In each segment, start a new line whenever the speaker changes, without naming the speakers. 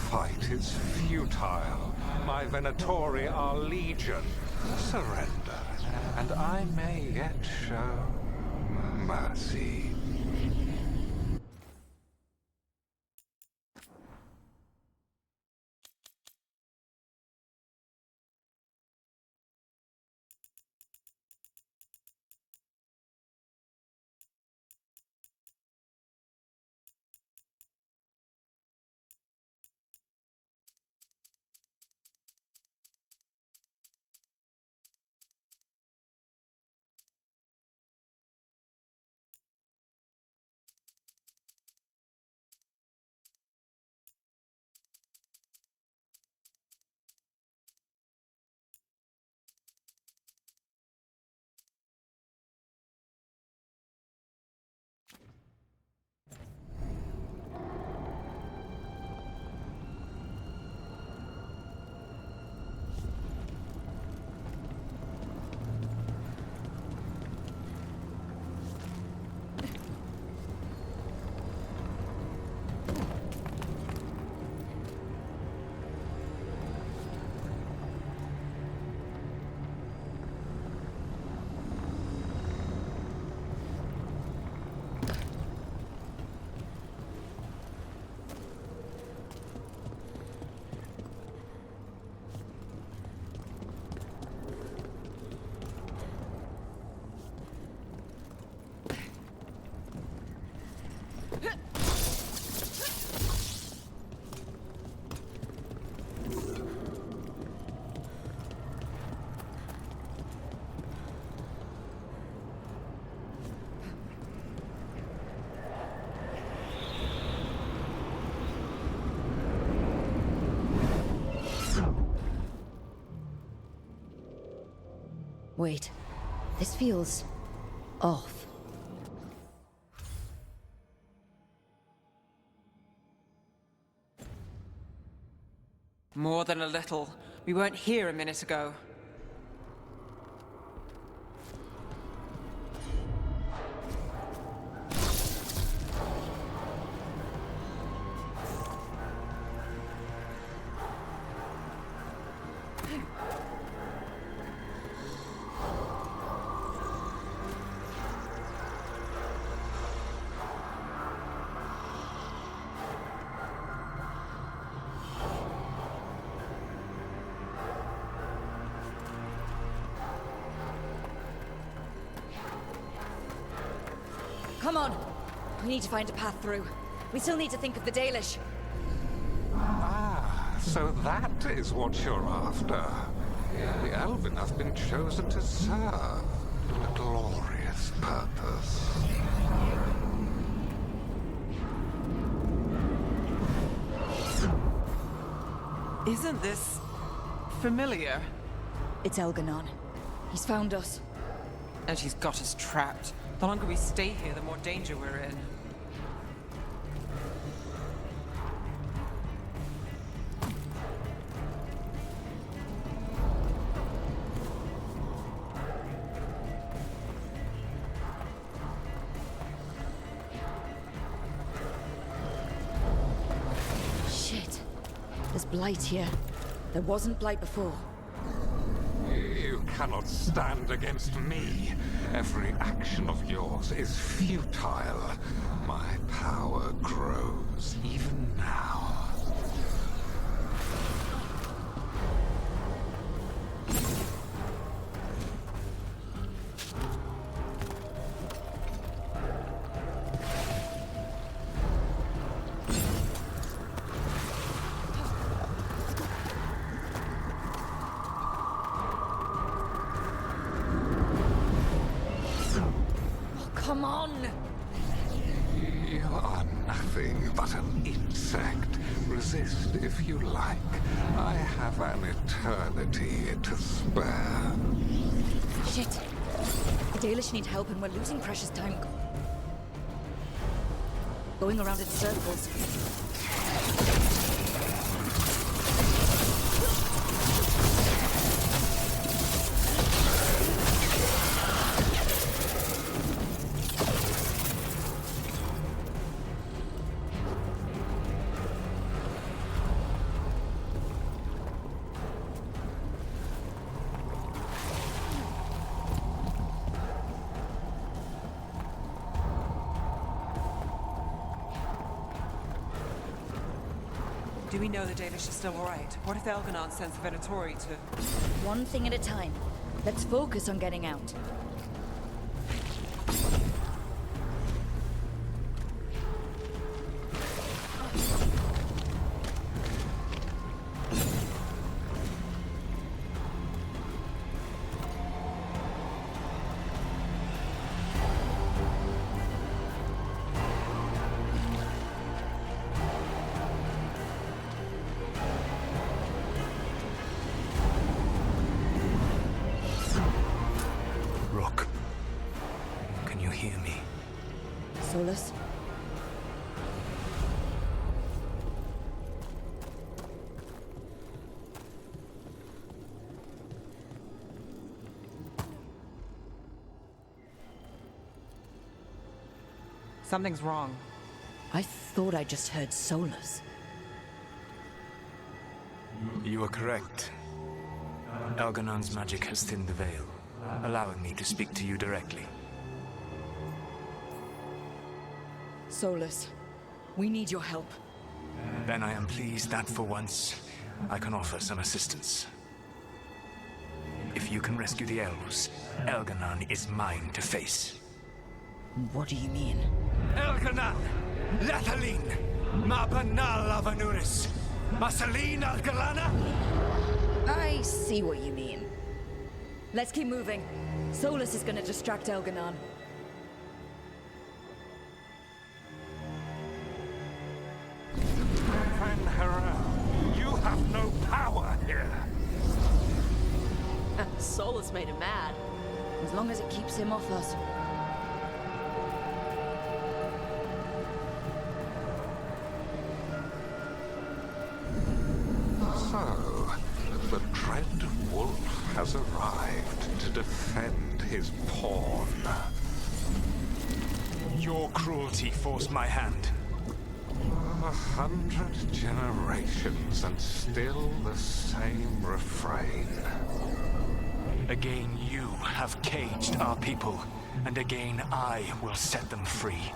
fight is futile. My Venatori are legion. Surrender, and I may yet show mercy.
Wait, this feels off.
More than a little. We weren't here a minute ago.
Come on! We need to find a path through. We still need to think of the Dalish.
Ah, so that is what you're after. The Elven have been chosen to serve a glorious purpose.
Isn't this familiar?
It's Elganon. He's found us.
And she's got us trapped. The longer we stay here, the more danger we're in.
Shit. There's blight here. There wasn't blight before.
You cannot stand against me. Every action of yours is futile. My power grows even now.
Come on!
You are nothing but an insect. Resist if you like. I have an eternity to spare.
Shit. The Dalish need help and we're losing precious time. Going around in circles.
Do we know the Dalish is still alright? What if Elganon sends the Venatori to...
One thing at a time. Let's focus on getting out.
Can you hear me?
Solus?
Something's wrong.
I thought I just heard Solus.
You are correct. Elganon's magic has thinned the veil, allowing me to speak to you directly.
Solus, we need your help.
Then I am pleased that for once, I can offer some assistance. If you can rescue the elves, Elganon is mine to face.
What do you mean?
Elganon! Lethalin! Ma banal avanuris! Masalin Algalana!
I see what you mean. Let's keep moving. Solus is gonna distract Elganon.
You have no power here.
Solus made him mad.
As long as it keeps him off us.
So, the Dread Wolf has arrived to defend his pawn.
Your cruelty forced my hand.
100 generations and still the same refrain.
Again you have caged our people, and again I will set them free.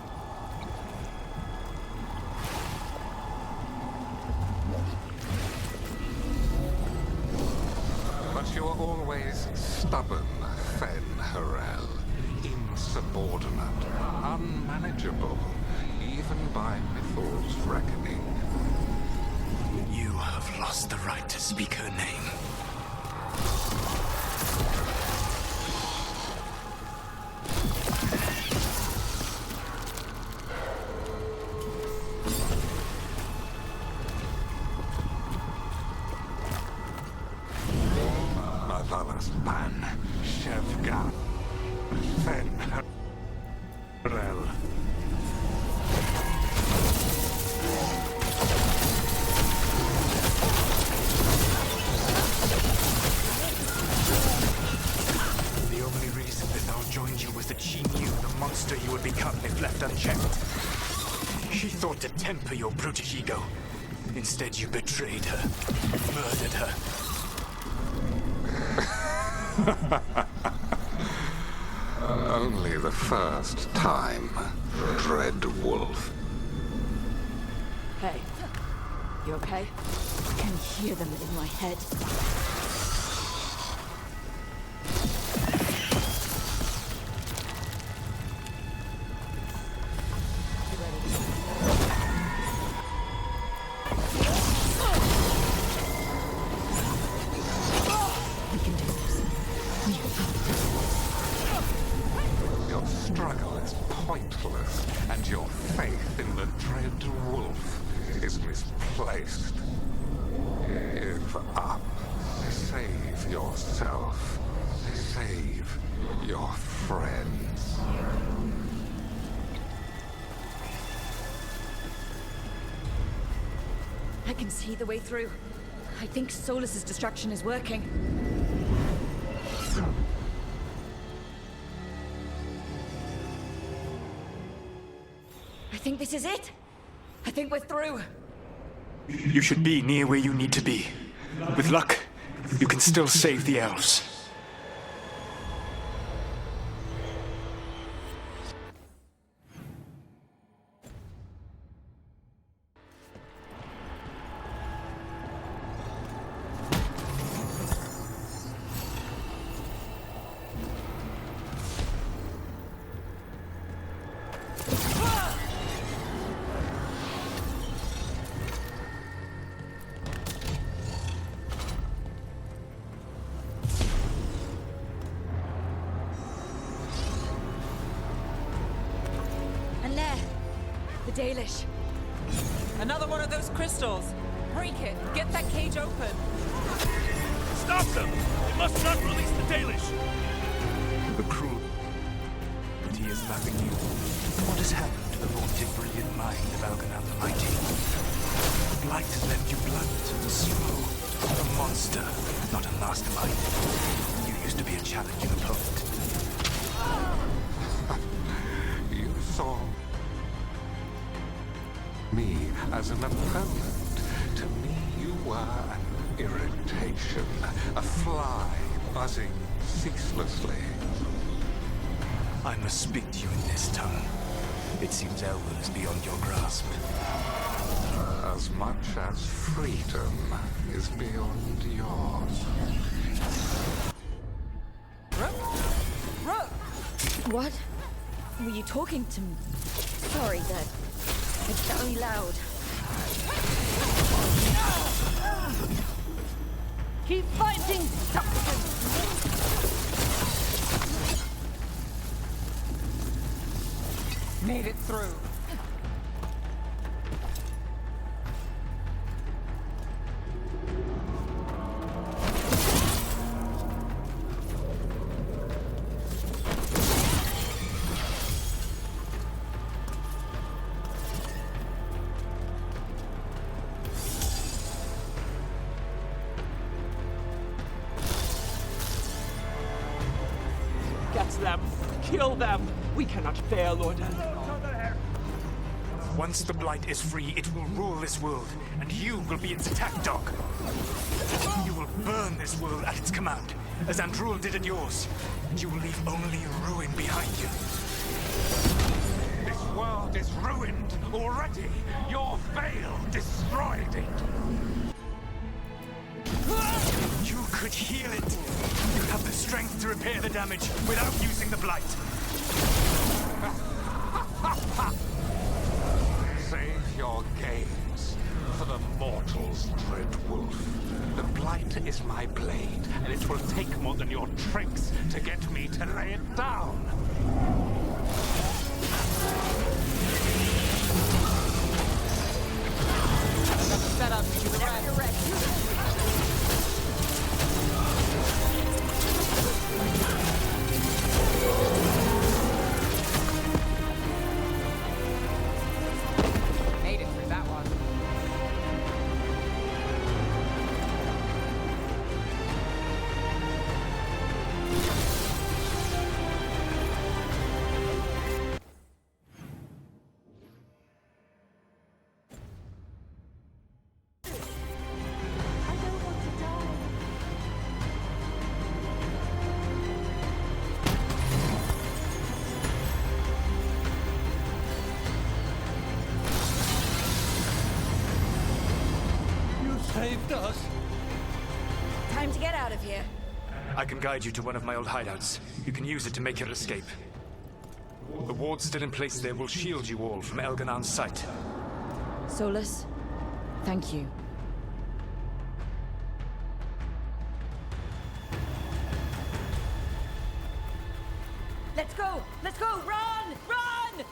But you are always stubborn, Fen Harel. Insubordinate, unmanageable, even by Mythal's reckoning.
You have lost the right to speak her name.
Mavalas Ban, Shevgan, Fen Harel.
The only reason Mythal joined you was that she knew the monster you would become if left unchecked. She thought to temper your brutish ego. Instead, you betrayed her, murdered her.
Only the first time, Dread Wolf.
Hey, you okay? I can hear them in my head. You ready? We can do this. We have this.
Your struggle is pointless, and your faith in the Dread Wolf is misplaced. Give up. Save yourself. Save your friends.
I can see the way through. I think Solus's distraction is working. I think this is it. I think we're through.
You should be near where you need to be. With luck, you can still save the elves.
The Dalish.
Another one of those crystals. Break it. Get that cage open.
Stop them! They must not release the Dalish!
The cruelty is nothing new. What has happened to the vaunted brilliant mind of Algernon the Mighty? The blight has left you blunt and slow. A monster, not a mastermind. You used to be a challenging opponent.
You saw me as an opponent. To me, you were an irritation, a fly buzzing ceaselessly.
I must speak to you in this tongue. It seems Elwood is beyond your grasp.
As much as freedom is beyond yours.
Rook!
What? Were you talking to me? Sorry, Dad. It's very loud.
Keep fighting, substance!
Made it through.
Get them! Kill them! We cannot fail, Lord.
Once the blight is free, it will rule this world, and you will be its attack dog. You will burn this world at its command, as Andrul did at yours, and you will leave only ruin behind you.
This world is ruined already. Your veil destroyed it.
You could heal it. You have the strength to repair the damage without using the blight.
Save your games for the mortal's dread wolf. The blight is my blade, and it will take more than your tricks to get me to lay it down.
Set up.
Whenever you're ready.
Made it through that one.
You saved us!
Time to get out of here.
I can guide you to one of my old hideouts. You can use it to make your escape. The wards still in place there will shield you all from Elganon's sight.
Solus, thank you. Let's go! Let's go! Run! Run!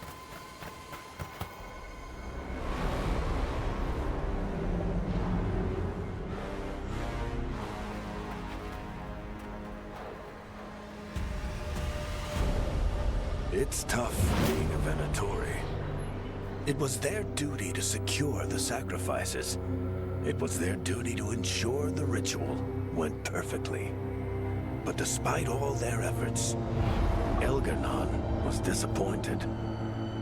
It's tough being a Venatori. It was their duty to secure the sacrifices. It was their duty to ensure the ritual went perfectly. But despite all their efforts, Elgernon was disappointed.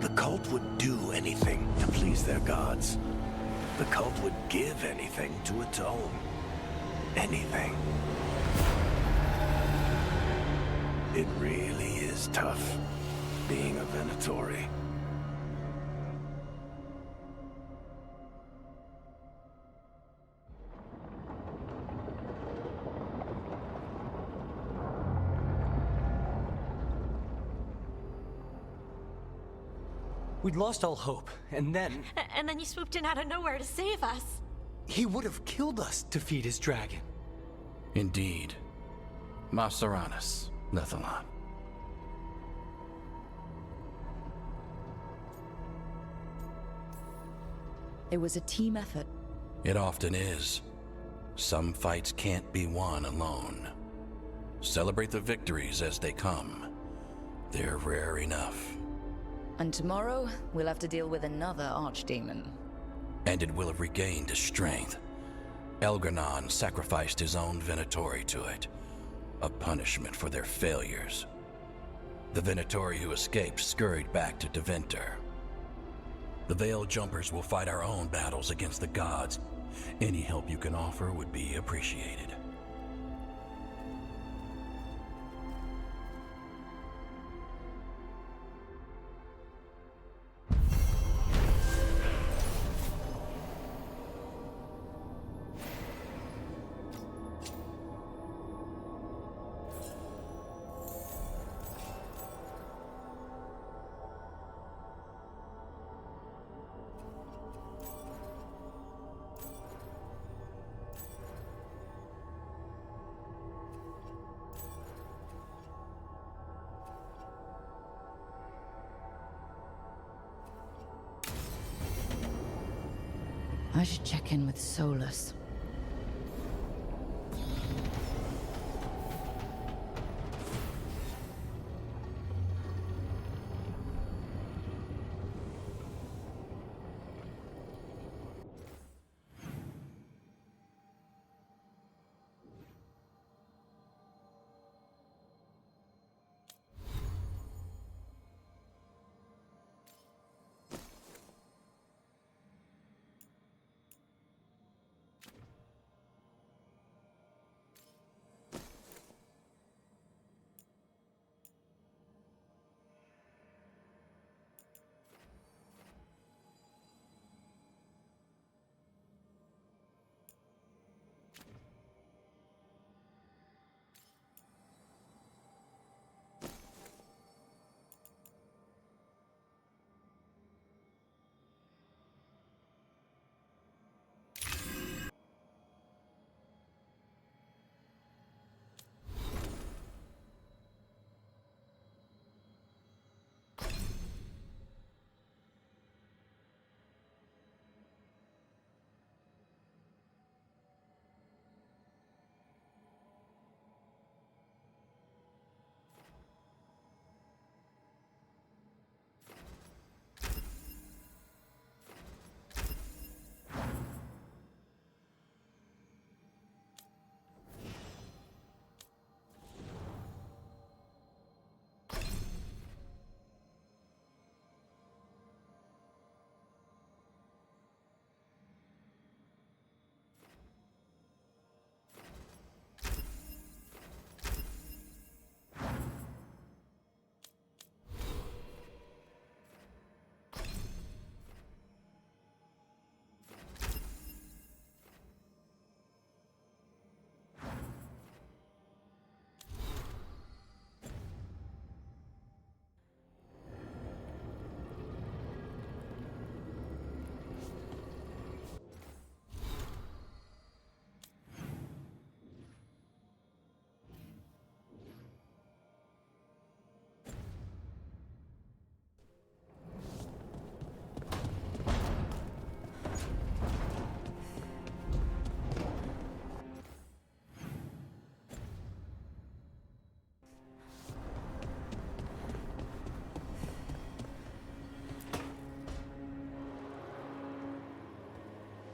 The cult would do anything to please their gods. The cult would give anything to atone. Anything. It really is tough being a Venatori.
We'd lost all hope, and then...
And then you swooped in out of nowhere to save us.
he would have killed us to feed his dragon.
Indeed. Masteranus, Lethalon.
It was a team effort.
It often is. Some fights can't be won alone. Celebrate the victories as they come. They're rare enough.
And tomorrow, we'll have to deal with another archdemon.
And it will have regained its strength. Elgar'nan sacrificed his own Venatori to it. A punishment for their failures. The Venatori who escaped scurried back to Deventer. The Veil Jumpers will fight our own battles against the gods. Any help you can offer would be appreciated.
I should check in with Solus.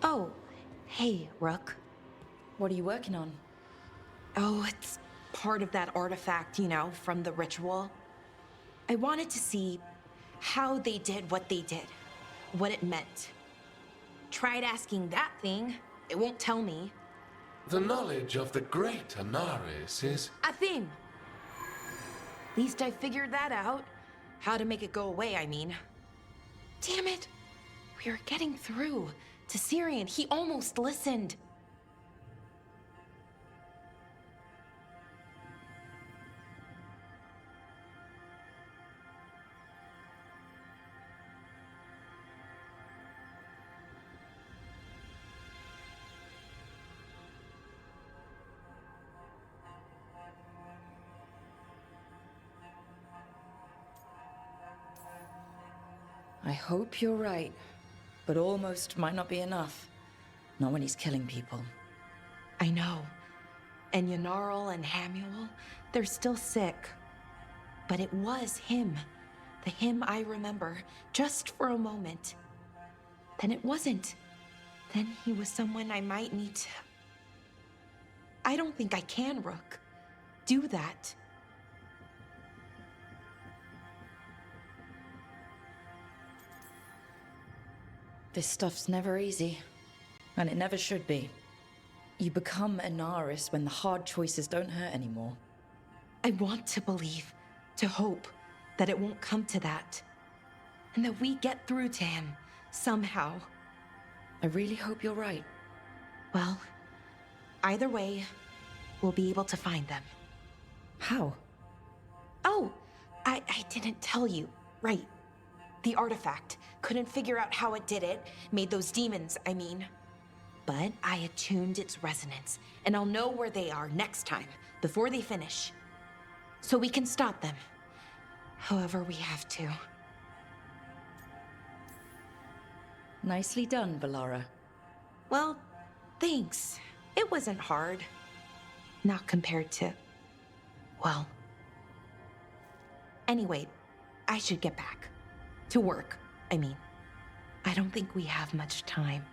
Oh, hey, Rook.
What are you working on?
Oh, it's part of that artifact, you know, from the ritual. I wanted to see how they did what they did, what it meant. Tried asking that thing, it won't tell me.
The knowledge of the great Anaris is...
A thing! At least I figured that out. How to make it go away, I mean. Damn it! We were getting through. To Syrian, he almost listened.
I hope you're right. But almost might not be enough. Not when he's killing people.
I know. And Yanarl and Hamuel, they're still sick. But it was him. The him I remember, just for a moment. Then it wasn't. Then he was someone I might need to... I don't think I can, Rook. Do that.
This stuff's never easy. And it never should be. You become Inaris when the hard choices don't hurt anymore.
I want to believe, to hope, that it won't come to that. And that we get through to him, somehow.
I really hope you're right.
Well, either way, we'll be able to find them.
How?
Oh, I didn't tell you. Right. The artifact. Couldn't figure out how it did it. Made those demons, I mean. But I attuned its resonance, and I'll know where they are next time, before they finish. So we can stop them. However we have to.
Nicely done, Valara.
Well, thanks. It wasn't hard. Not compared to... well... Anyway, I should get back. To work, I mean. I don't think we have much time.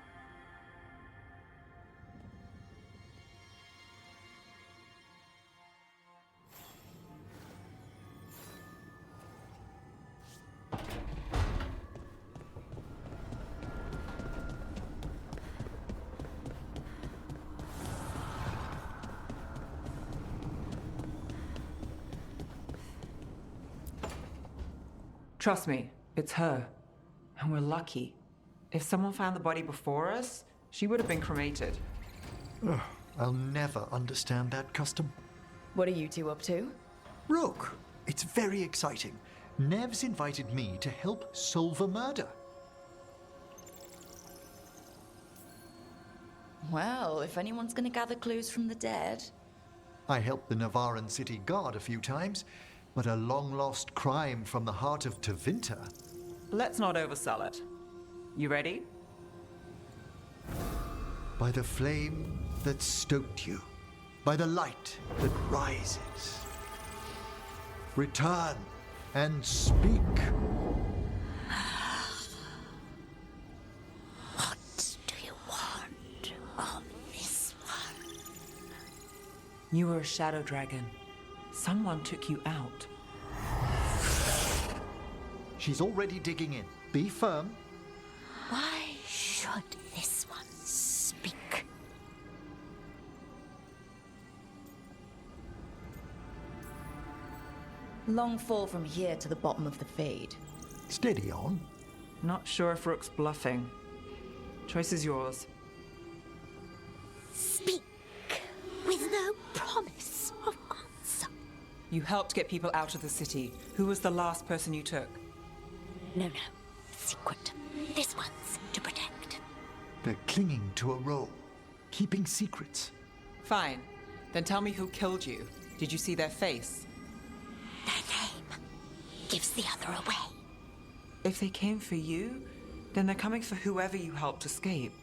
Trust me, it's her. And we're lucky. If someone found the body before us, she would have been cremated.
Ugh, I'll never understand that custom.
What are you two up to?
Rook, it's very exciting. Nev's invited me to help solve a murder.
Well, if anyone's gonna gather clues from the dead...
I helped the Navaran city guard a few times, but a long-lost crime from the heart of Tevinter.
Let's not oversell it. You ready?
By the flame that stoked you, by the light that rises. Return and speak.
What do you want of this one?
You were a shadow dragon. Someone took you out.
She's already digging in. Be firm.
Why should this one speak?
Long fall from here to the bottom of the Fade.
Steady on.
Not sure if Rook's bluffing. Choice is yours.
Speak with no promise of answer.
You helped get people out of the city. Who was the last person you took?
No. Secret. This one's to protect.
They're clinging to a role, keeping secrets.
Fine. Then tell me who killed you. Did you see their face?
Their name gives the other away.
If they came for you, then they're coming for whoever you helped escape.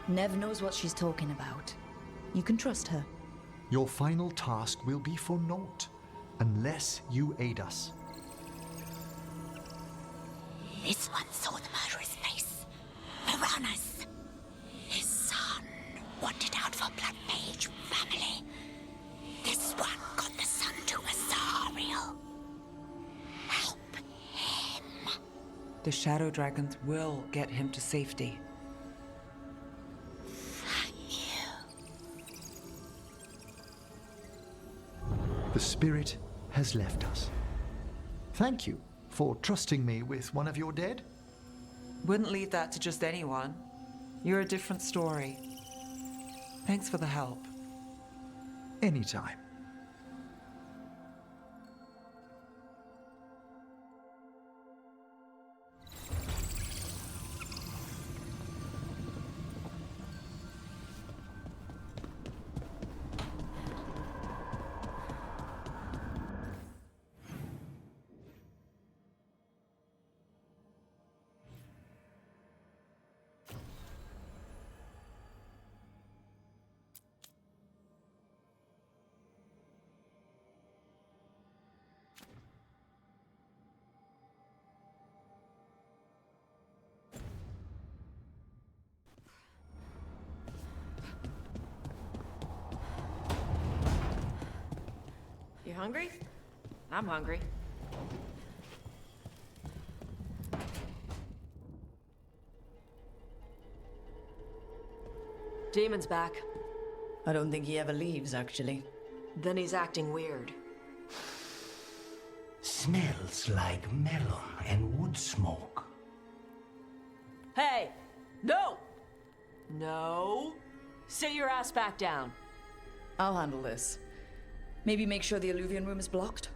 Nev knows what she's talking about. You can trust her.
Your final task will be for naught, unless you aid us.
This one saw the murderer's face. Piranhas. His son wanted out for Blood Mage family. This one got the son to Asariel. Help him.
The shadow dragons will get him to safety.
The spirit has left us. Thank you for trusting me with one of your dead.
Wouldn't leave that to just anyone. You're a different story. Thanks for the help.
Anytime.
hungry? I'm hungry. Demon's back.
I don't think he ever leaves, actually.
Then he's acting weird.
Smells like melon and wood smoke.
Hey! No! No! Sit your ass back down.
I'll handle this. Maybe make sure the Illuvian room is blocked?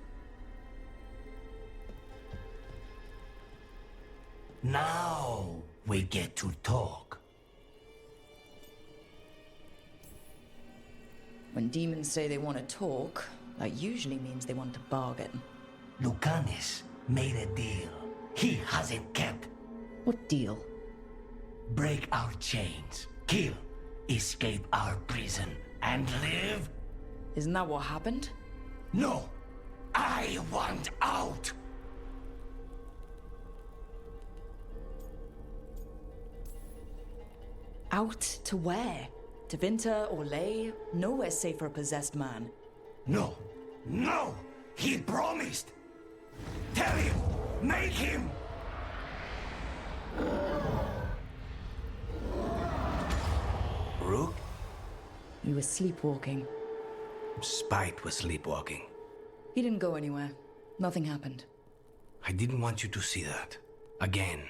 Now we get to talk.
When demons say they want to talk, that usually means they want to bargain.
Lucanis made a deal he hasn't kept.
What deal?
Break our chains, kill, escape our prison, and live?
Isn't that what happened?
No! I want out!
Out to where? To Vinter or Lay? Nowhere's safe for a possessed man.
No! No! He promised! Tell him! Make him! Rook?
You were sleepwalking.
Spite was sleepwalking.
He didn't go anywhere. Nothing happened.
I didn't want you to see that. Again.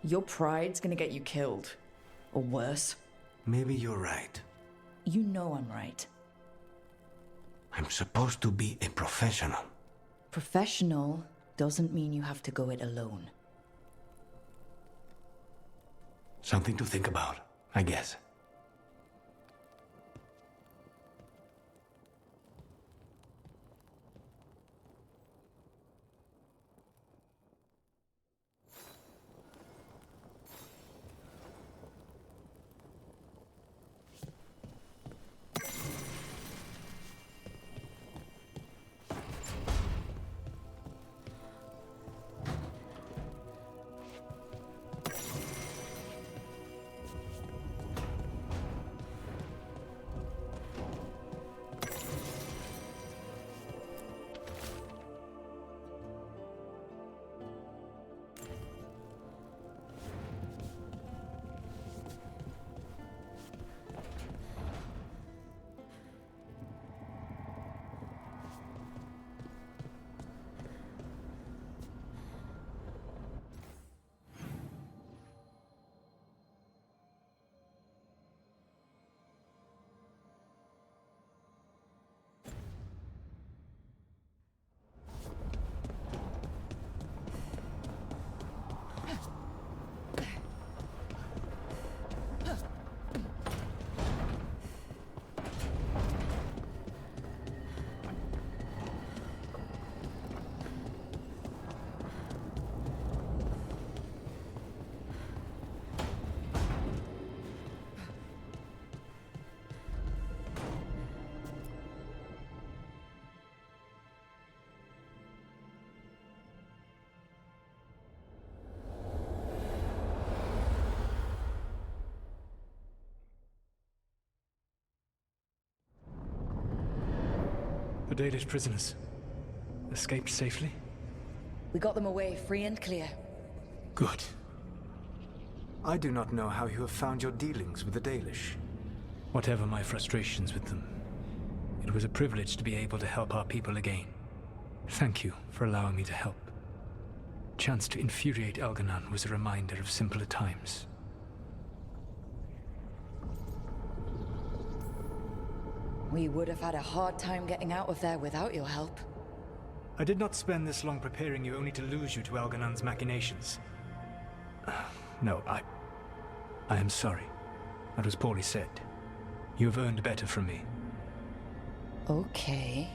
Your pride's gonna get you killed. Or worse.
Maybe you're right.
You know I'm right.
I'm supposed to be a professional.
Professional doesn't mean you have to go it alone.
Something to think about, I guess.
The Dalish prisoners escaped safely?
We got them away free and clear.
Good. I do not know how you have found your dealings with the Dalish. Whatever my frustrations with them, it was a privilege to be able to help our people again. Thank you for allowing me to help. Chance to infuriate Elganon was a reminder of simpler times.
We would have had a hard time getting out of there without your help.
I did not spend this long preparing you only to lose you to Elganon's machinations. No, I am sorry. That was poorly said. You have earned better from me.
Okay.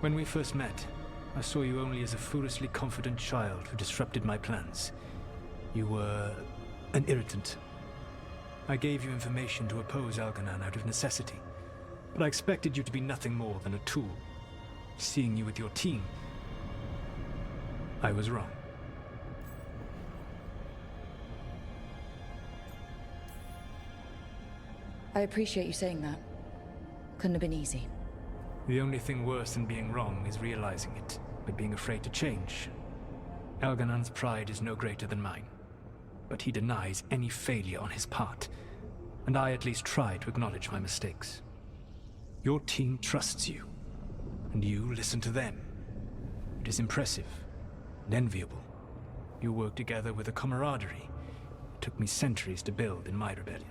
When we first met, I saw you only as a foolishly confident child who disrupted my plans. You were an irritant. I gave you information to oppose Elganon out of necessity, but I expected you to be nothing more than a tool. Seeing you with your team, I was wrong.
I appreciate you saying that. Couldn't have been easy.
The only thing worse than being wrong is realizing it, but being afraid to change. Elganon's pride is no greater than mine, but he denies any failure on his part, and I at least try to acknowledge my mistakes. Your team trusts you, and you listen to them. It is impressive and enviable. You work together with a camaraderie it took me centuries to build in my rebellion.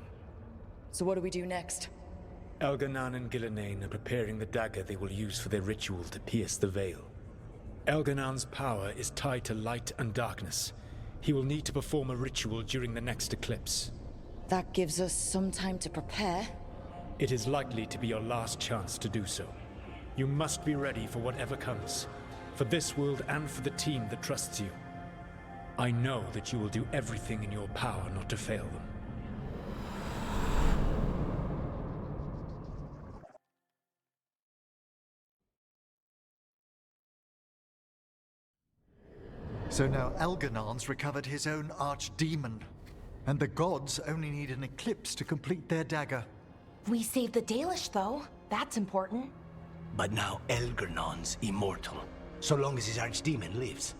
So what do we do next?
Elganon and Gillenane are preparing the dagger they will use for their ritual to pierce the veil. Elganon's power is tied to light and darkness. He will need to perform a ritual during the next eclipse.
That gives us some time to prepare.
It is likely to be your last chance to do so. You must be ready for whatever comes, for this world and for the team that trusts you. I know that you will do everything in your power not to fail them.
So now Elganon's recovered his own archdemon, and the gods only need an eclipse to complete their dagger.
We saved the Dalish, though. That's important.
But now Elganon's immortal, so long as his archdemon lives.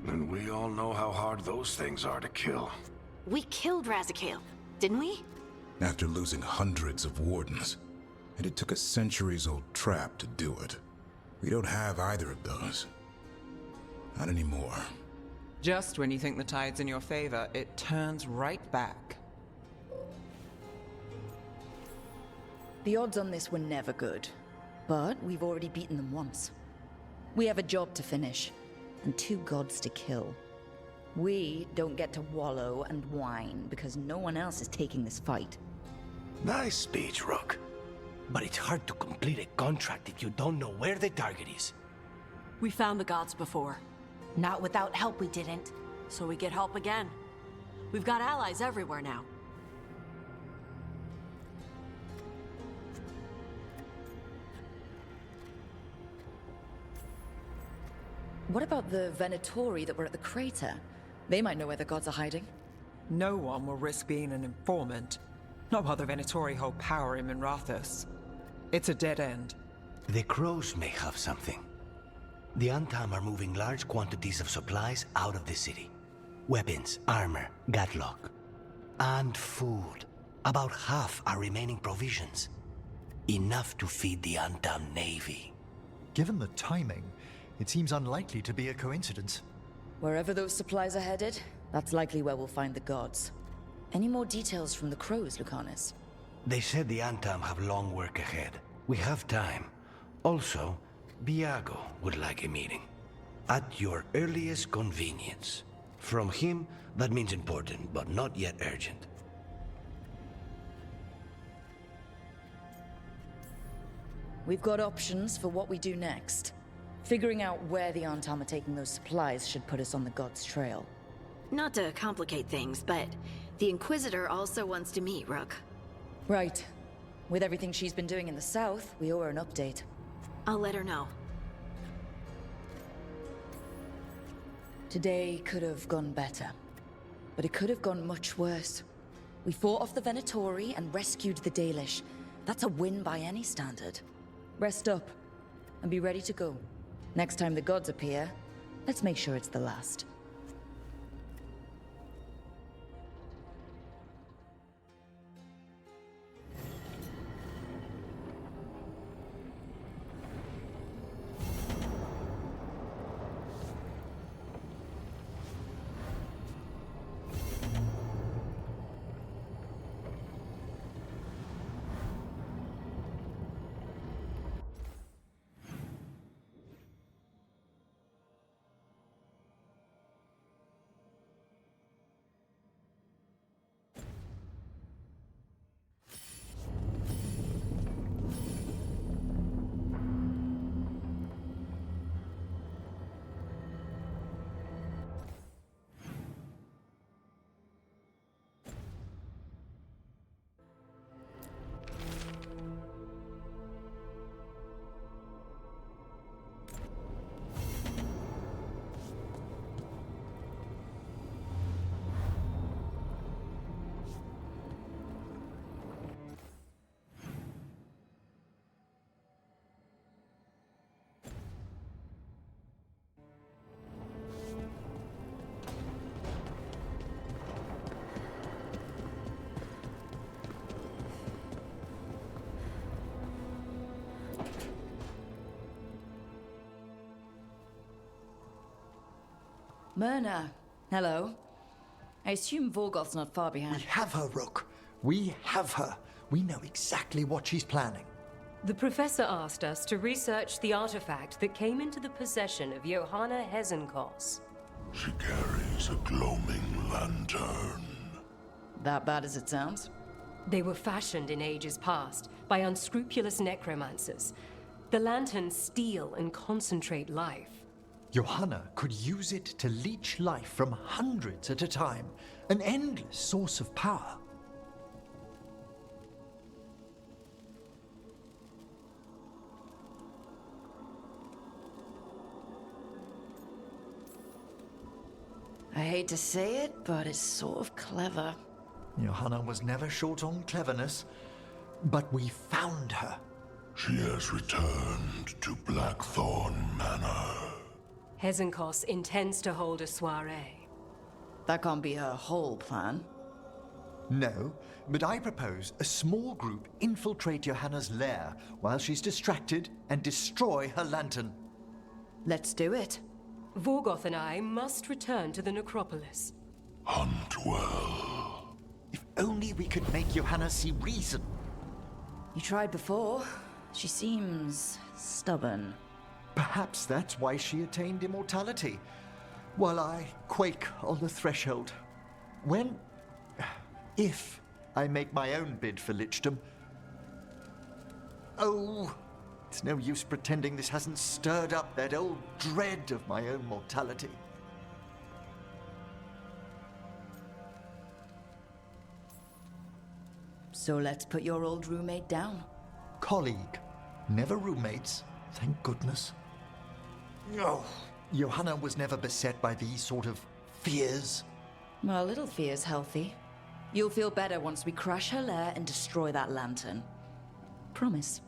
And we all know how hard those things are to kill.
We killed Razikale, didn't we?
After losing hundreds of wardens, and it took a centuries-old trap to do it. We don't have either of those. Not anymore.
Just when you think the tide's in your favor, it turns right back.
The odds on this were never good, but we've already beaten them once. We have a job to finish, and 2 gods to kill. We don't get to wallow and whine because no one else is taking this fight.
Nice speech, Rook. But it's hard to complete a contract if you don't know where the target is.
We found the gods before.
Not without help, we didn't.
So we get help again. We've got allies everywhere now.
What about the Venatori that were at the crater? They might know where the gods are hiding.
No one will risk being an informant. Not while the Venatori hold power in Minrathous. It's a dead end.
The crows may have something. The Antam are moving large quantities of supplies out of the city. Weapons, armor, gatlock. And food. About half are remaining provisions. Enough to feed the Antam navy.
Given the timing, it seems unlikely to be a coincidence.
Wherever those supplies are headed, that's likely where we'll find the gods. Any more details from the crows, Lucanus?
They said the Antam have long work ahead. We have time. Also, Biago would like a meeting. At your earliest convenience. From him, that means important, but not yet urgent.
We've got options for what we do next. Figuring out where the Antam are taking those supplies should put us on the gods' trail.
Not to complicate things, but the Inquisitor also wants to meet Rook.
Right. With everything she's been doing in the south, we owe her an update.
I'll let her know.
Today could have gone better, but it could have gone much worse. We fought off the Venatori and rescued the Dalish. That's a win by any standard. Rest up, and be ready to go. Next time the gods appear, let's make sure it's the last. Myrna, hello. I assume Vorgoth's not far behind.
We have her, Rook. We have her. We know exactly what she's planning.
The professor asked us to research the artifact that came into the possession of Johanna Hezenkos.
She carries a gloaming lantern.
That bad as it sounds?
They were fashioned in ages past by unscrupulous necromancers. The lanterns steal and concentrate life.
Johanna could use it to leech life from hundreds at a time. An endless source of power.
I hate to say it, but it's sort of clever.
Johanna was never short on cleverness, but we found her.
She has returned to Blackthorn Manor.
Hezenkos intends to hold a soiree.
That can't be her whole plan.
No, but I propose a small group infiltrate Johanna's lair while she's distracted and destroy her lantern.
Let's do it.
Vorgoth and I must return to the necropolis.
Hunt well.
If only we could make Johanna see reason.
You tried before. She seems stubborn.
Perhaps that's why she attained immortality, while I quake on the threshold. If I make my own bid for lichdom. Oh, it's no use pretending this hasn't stirred up that old dread of my own mortality.
So let's put your old roommate down.
Colleague, never roommates, thank goodness. Oh, Johanna was never beset by these sort of fears.
Well, a little fear's healthy. You'll feel better once we crash her lair and destroy that lantern. Promise.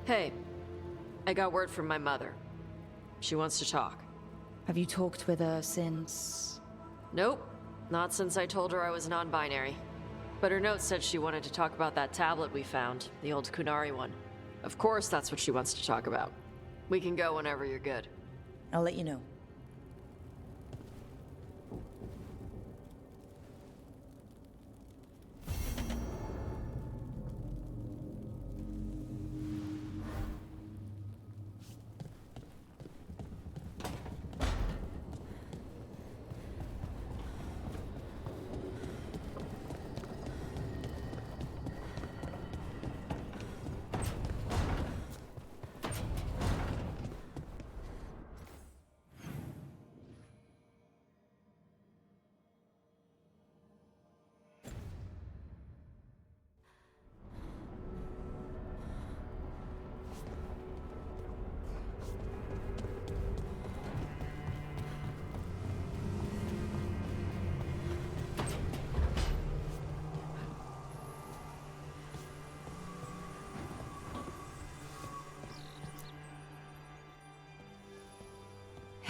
Hey, I got word from my mother. She wants to talk.
Have you talked with her since?
Nope, not since I told her I was non-binary. But her note said she wanted to talk about that tablet we found, the old Kunari one. Of course that's what she wants to talk about. We can go whenever you're good.
I'll let you know.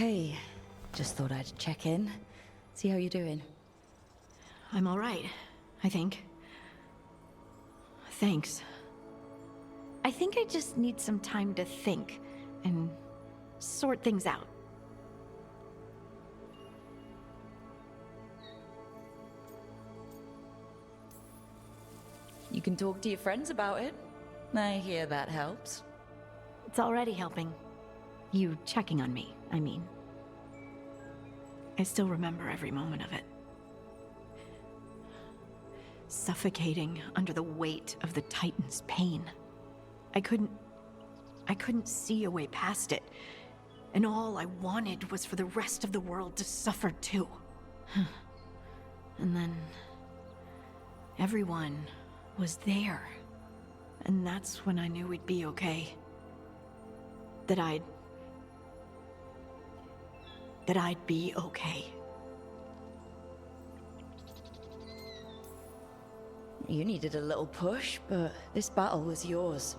Hey, just thought I'd check in. See how you're doing.
I'm all right, I think. Thanks. I think I just need some time to think and sort things out.
You can talk to your friends about it. I hear that helps.
It's already helping. You checking on me, I mean. I still remember every moment of it. Suffocating under the weight of the Titan's pain. I couldn't see a way past it. And all I wanted was for the rest of the world to suffer too. And then everyone was there. And that's when I knew we'd be okay. That I'd be okay.
You needed a little push, but this battle was yours.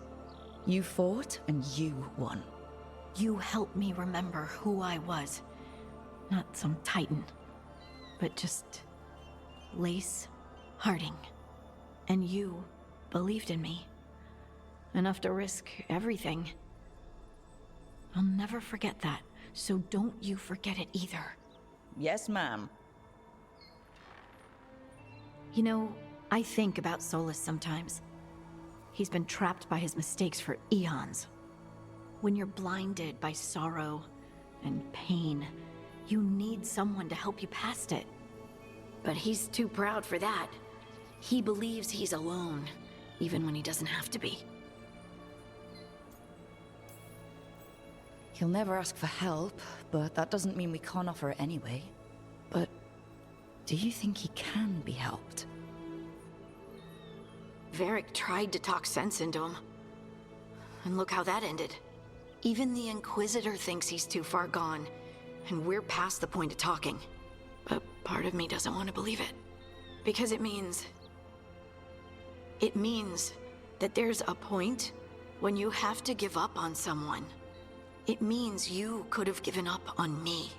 You fought, and you won.
You helped me remember who I was. Not some Titan, but just Lace Harding. And you believed in me. Enough to risk everything. I'll never forget that, so don't you forget it either.
Yes, ma'am.
You know, I think about Solus sometimes. He's been trapped by his mistakes for eons. When you're blinded by sorrow and pain, you need someone to help you past it. But he's too proud for that. He believes he's alone, even when he doesn't have to be.
He'll never ask for help, but that doesn't mean we can't offer it anyway. But do you think he can be helped?
Varric tried to talk sense into him. And look how that ended. Even the Inquisitor thinks he's too far gone, and we're past the point of talking. But part of me doesn't want to believe it. Because it means that there's a point when you have to give up on someone. It means you could have given up on me.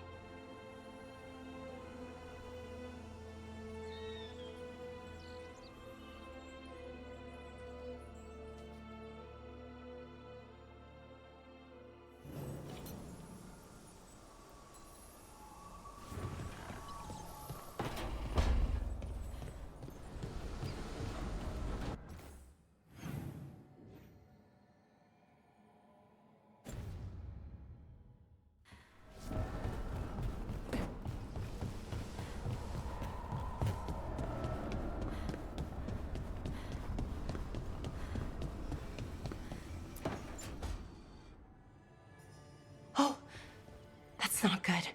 Not good.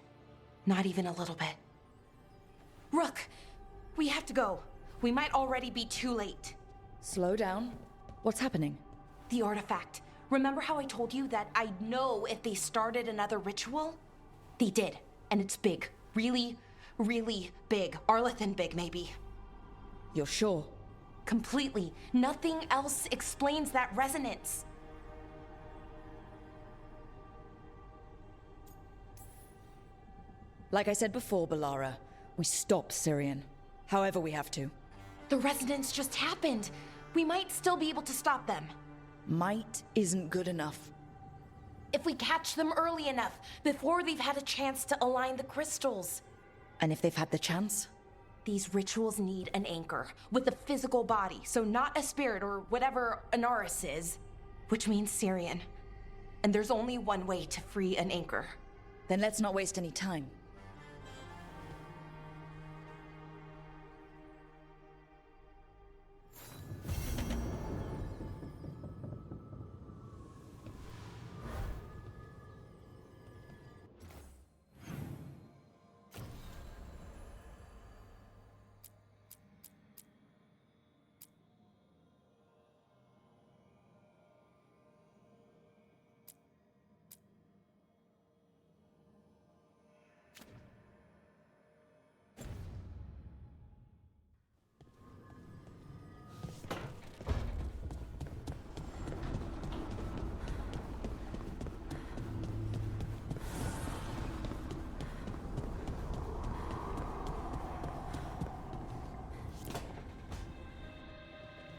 Not even a little bit. Rook, we have to go. We might already be too late.
Slow down. What's happening?
The artifact. Remember how I told you that I'd know if they started another ritual? They did, and it's big. Really, really big. Arlethan big, maybe.
You're sure?
Completely. Nothing else explains that resonance.
Like I said before, Balara, we stop Syrian. However we have to.
The resonance just happened. We might still be able to stop them.
Might isn't good enough.
If we catch them early enough, before they've had a chance to align the crystals.
And if they've had the chance?
These rituals need an anchor, with a physical body, so not a spirit or whatever Anaris is, which means Syrian. And there's only one way to free an anchor.
Then let's not waste any time.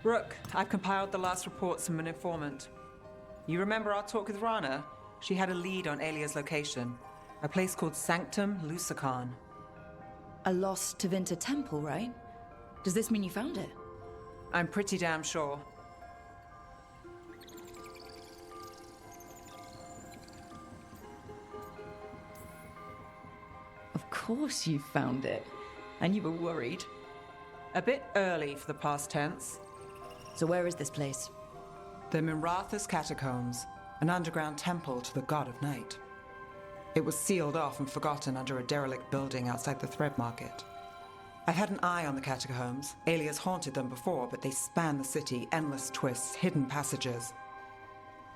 Rook, I've compiled the last reports from an informant. You remember our talk with Rana? She had a lead on Alia's location. A place called Sanctum Lucican.
A lost Tevinter temple, right? Does this mean you found it?
I'm pretty damn sure.
Of course you found it. And you were worried.
A bit early for the past tense.
So where is this place?
The Mirathas Catacombs, an underground temple to the god of night. It was sealed off and forgotten under a derelict building outside the Thread Market. I've had an eye on the catacombs. Alias haunted them before, but they span the city, endless twists, hidden passages.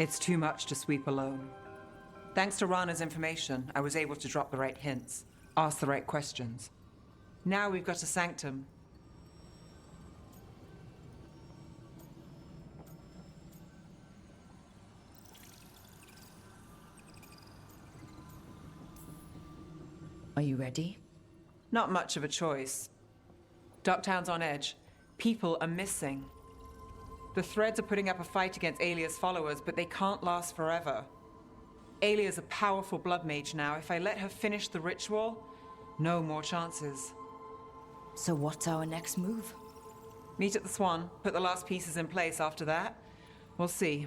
It's too much to sweep alone. Thanks to Rana's information, I was able to drop the right hints, ask the right questions. Now we've got a sanctum.
Are you ready?
Not much of a choice. Docktown's on edge. People are missing. The Threads are putting up a fight against Alia's followers, but they can't last forever. Alia's a powerful blood mage now. If I let her finish the ritual, no more chances.
So what's our next move?
Meet at the Swan, put the last pieces in place after that. We'll see.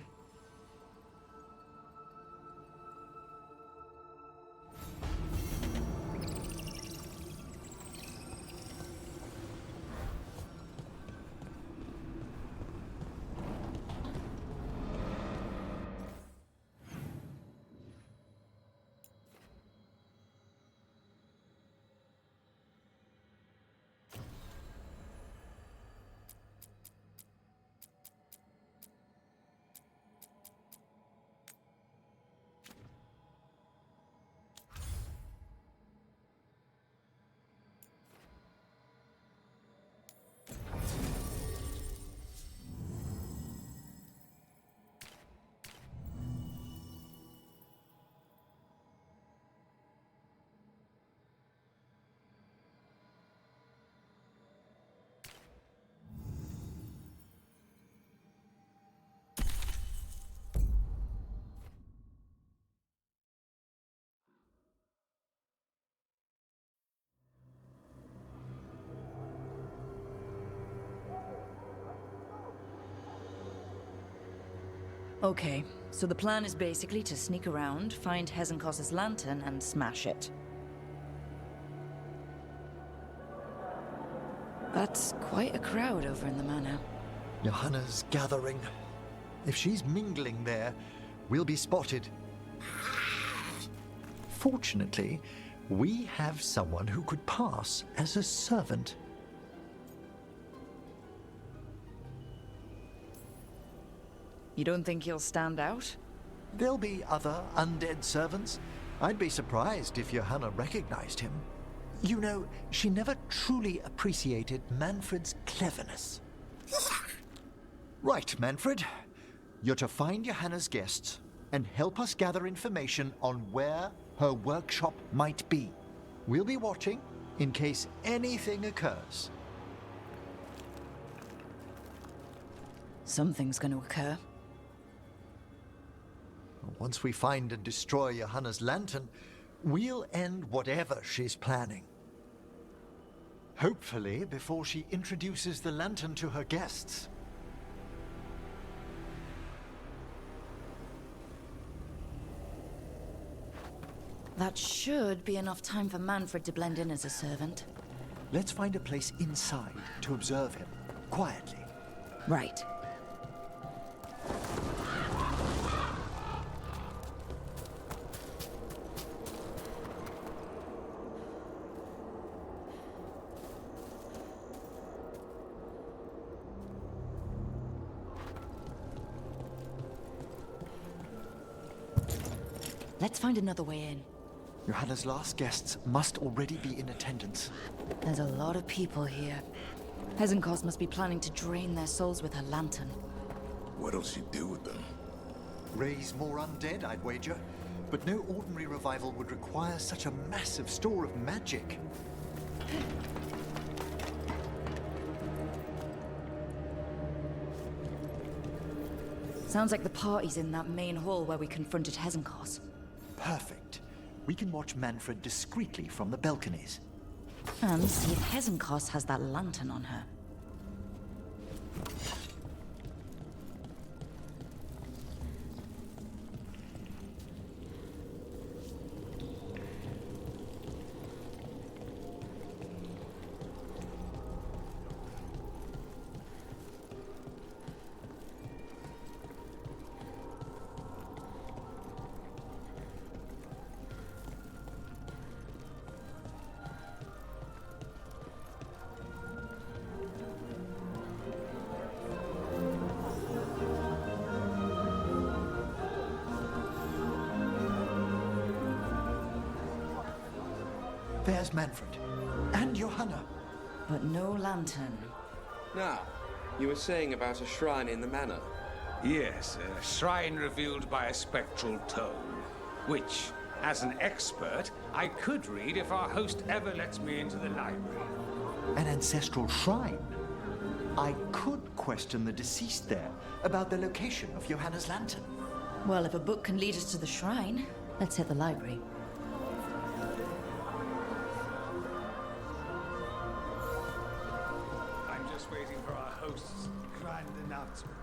Okay, so the plan is basically to sneak around, find Hezenkos's lantern, and smash it. That's quite a crowd over in the manor.
Johanna's gathering. If she's mingling there, we'll be spotted. Fortunately, we have someone who could pass as a servant.
You don't think he'll stand out?
There'll be other undead servants. I'd be surprised if Johanna recognized him. You know, she never truly appreciated Manfred's cleverness. Right, Manfred. You're to find Johanna's guests and help us gather information on where her workshop might be. We'll be watching in case anything occurs.
Something's going to occur.
Once we find and destroy Johanna's lantern, we'll end whatever she's planning. Hopefully before she introduces the lantern to her guests.
That should be enough time for Manfred to blend in as a servant.
Let's find a place inside to observe him, quietly.
Right. Let's find another way in.
Johanna's last guests must already be in attendance.
There's a lot of people here. Hezenkos must be planning to drain their souls with her lantern.
What'll she do with them?
Raise more undead, I'd wager. But no ordinary revival would require such a massive store of magic.
Sounds like the party's in that main hall where we confronted Hezenkos.
Perfect. We can watch Manfred discreetly from the balconies.
And see if Hezenkos has that lantern on her.
There's Manfred. And Johanna.
But no lantern.
Now, you were saying about a shrine in the manor.
Yes, a shrine revealed by a spectral tome, which, as an expert, I could read if our host ever lets me into the library.
An ancestral shrine? I could question the deceased there about the location of Johanna's lantern.
Well, if a book can lead us to the shrine, let's hit the library.
I'm just waiting for our host's grand announcement.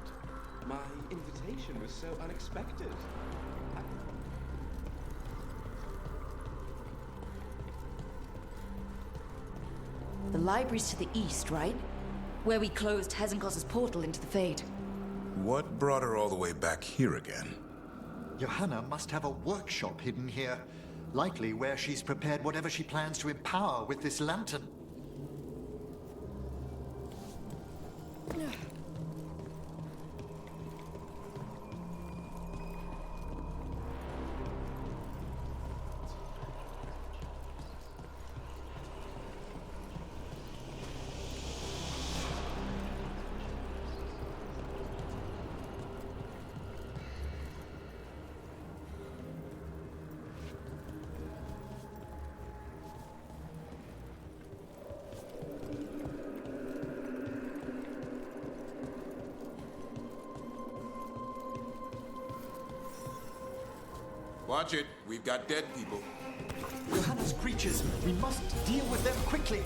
My invitation was so unexpected.
The library's to the east, right? Where we closed Hezenkos' portal into the Fade.
What brought her all the way back here again?
Johanna must have a workshop hidden here. Likely where she's prepared whatever she plans to empower with this lantern.
Watch it. We've got dead people.
Johanna's creatures. We must deal with them quickly.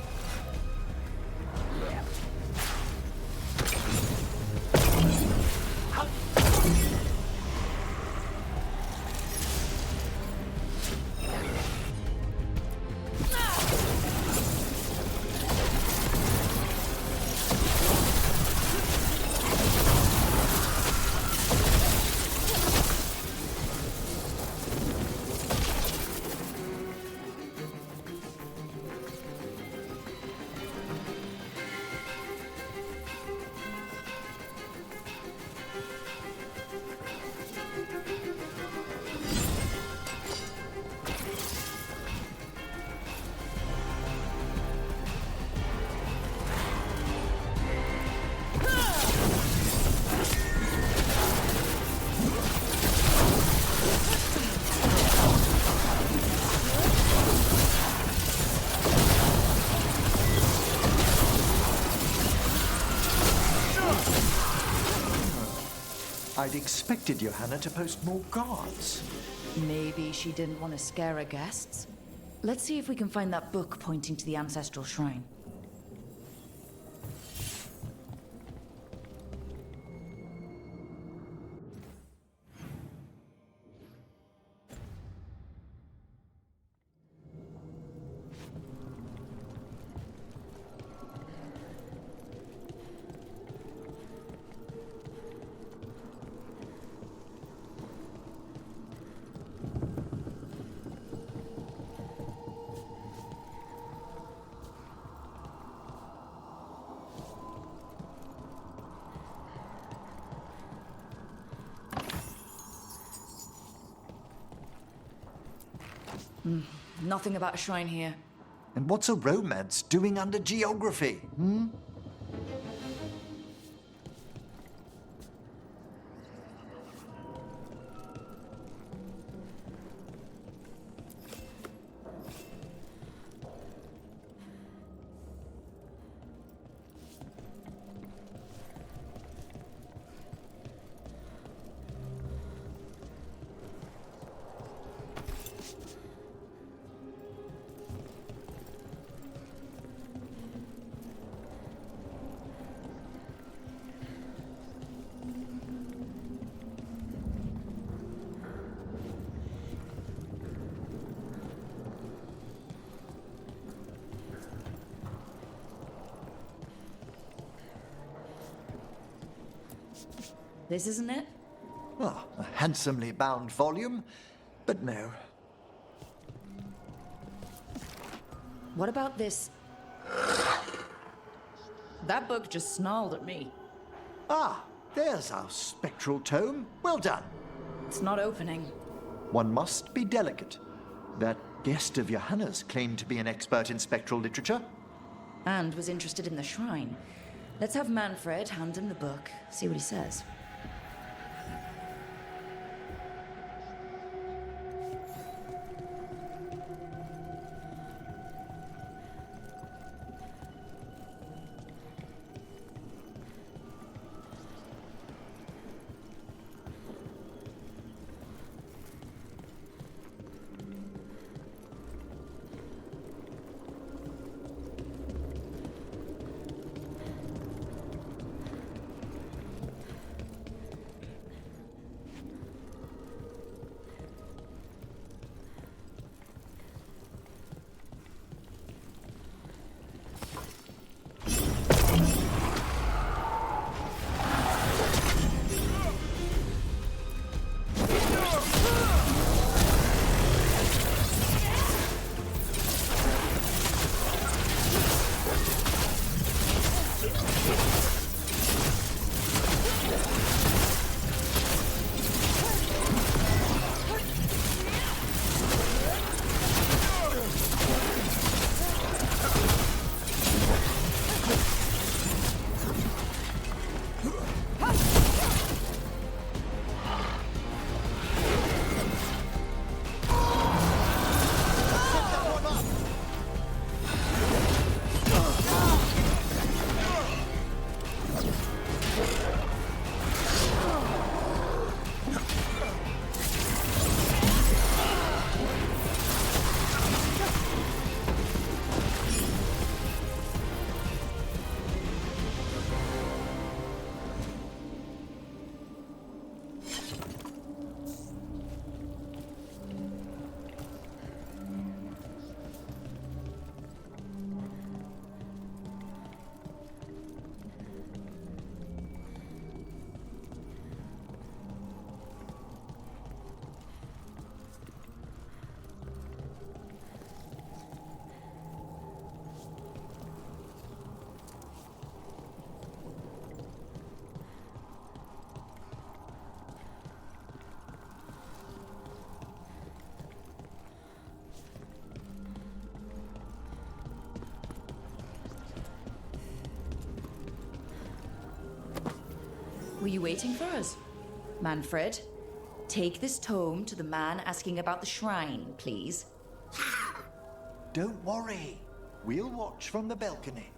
I'd expected Johanna to post more guards.
Maybe she didn't want to scare her guests. Let's see if we can find that book pointing to the ancestral shrine. Nothing about a shrine here.
And what's a romance doing under geography, hmm?
This isn't it?
Ah, a handsomely bound volume, but no.
What about this? That book just snarled at me.
Ah, there's our spectral tome. Well done.
It's not opening.
One must be delicate. That guest of Johanna's claimed to be an expert in spectral literature.
And was interested in the shrine. Let's have Manfred hand him the book, see what he says. Were you waiting for us? Manfred, take this tome to the man asking about the shrine, please.
Don't worry. We'll watch from the balcony.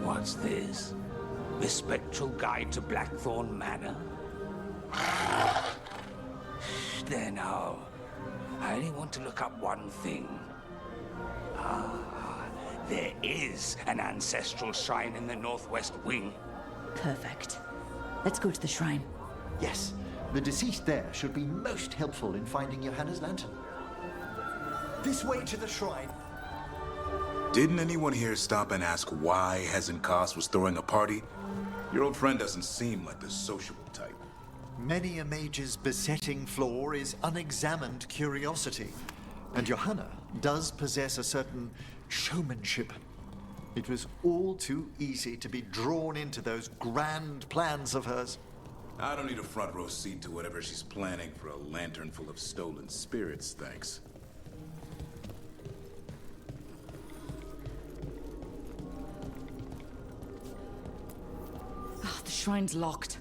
What's this? The Spectral Guide to Blackthorn Manor? There now. I only want to look up one thing. Ah, there is an ancestral shrine in the northwest wing.
Perfect. Let's go to the shrine.
Yes, the deceased there should be most helpful in finding Johanna's lantern. This way to the shrine.
Didn't anyone here stop and ask why Hezenkos was throwing a party? Your old friend doesn't seem like the sociable type.
Many a mage's besetting flaw is unexamined curiosity, and Johanna does possess a certain showmanship. It was all too easy to be drawn into those grand plans of hers.
I don't need a front row seat to whatever she's planning for a lantern full of stolen spirits, thanks.
The shrine's locked.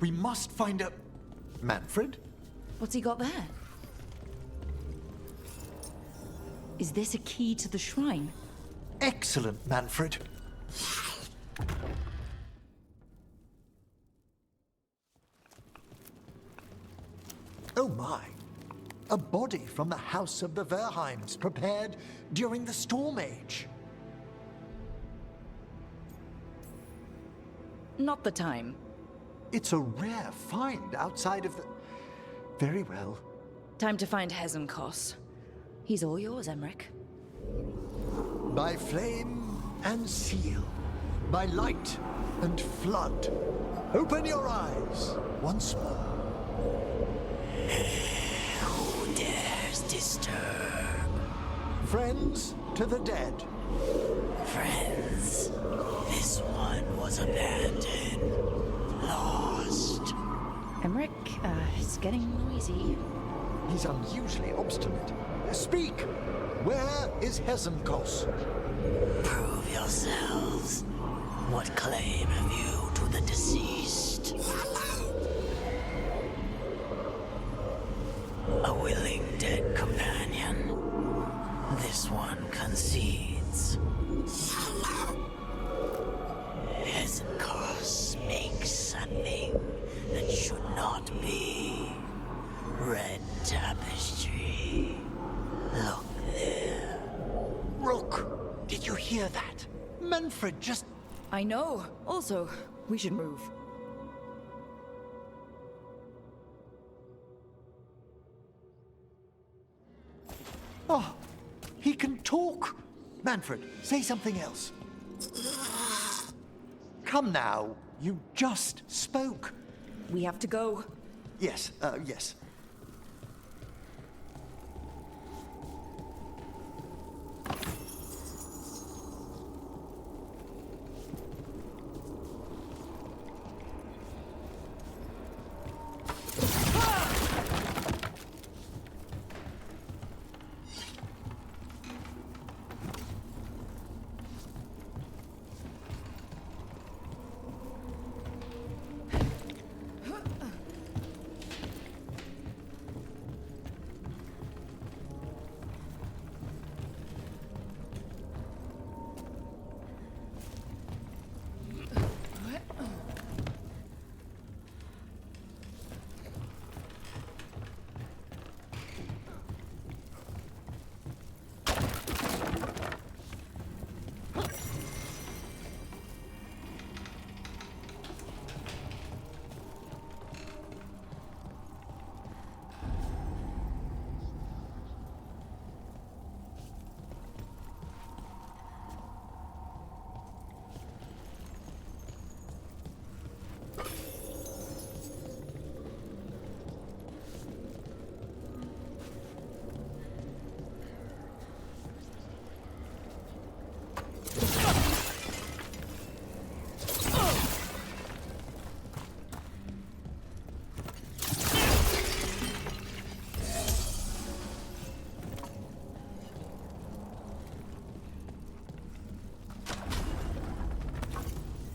We must find a... Manfred?
What's he got there? Is this a key to the shrine?
Excellent, Manfred. Oh my. A body from the House of the Verheims, prepared during the Storm Age.
Not the time.
It's a rare find outside of the... Very well.
Time to find Hezenkos. He's all yours, Emmerich.
By flame and seal, by light and flood, open your eyes once more.
Who dares disturb?
Friends to the dead.
Friends, this one was abandoned, lost.
Emmerich, it's getting noisy.
He's unusually obstinate. Speak! Where is Hezenkos?
Prove yourselves. What claim have you to the deceased? A willing dead companion. This one concedes. Hezenkos makes something that should not be. Red tapestry. Look there.
Rook, did you hear that? Manfred just...
I know. Also, we should move.
Oh, he can talk. Manfred, say something else. Come now, you just spoke.
We have to go.
Yes, yes.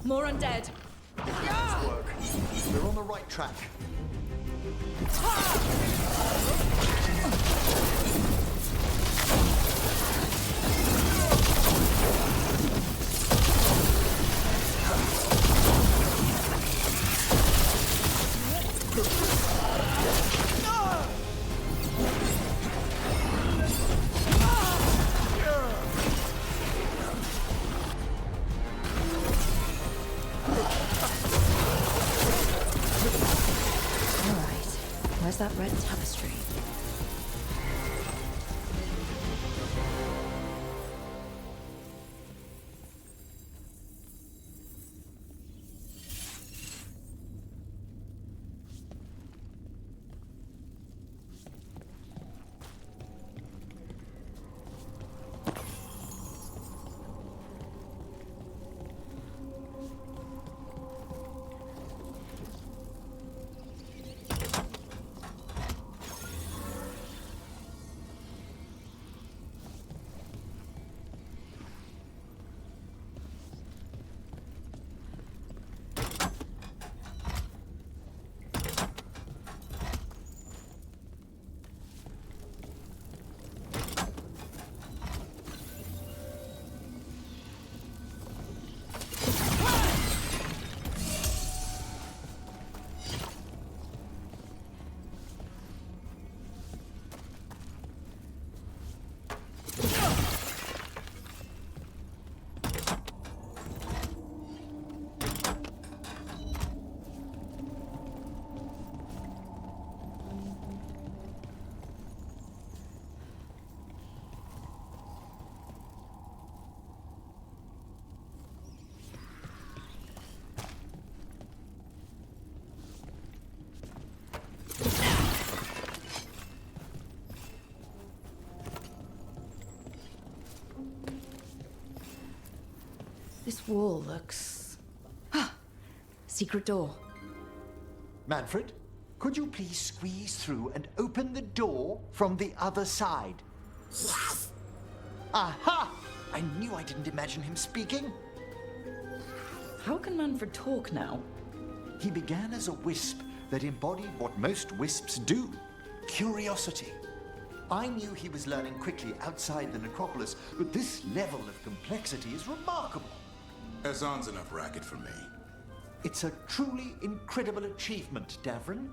More undead.
Nice work. We're on the right track.
Where's that red tapestry? This wall looks... Secret door.
Manfred, could you please squeeze through and open the door from the other side? Yes! Aha! I knew I didn't imagine him speaking.
How can Manfred talk now?
He began as a wisp that embodied what most wisps do. Curiosity. I knew he was learning quickly outside the necropolis, but this level of complexity is remarkable.
Hassan's enough racket for me.
It's a truly incredible achievement, Davrin.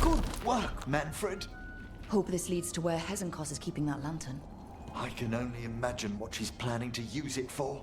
Good work, Manfred.
Hope this leads to where Hezenkos is keeping that lantern.
I can only imagine what she's planning to use it for.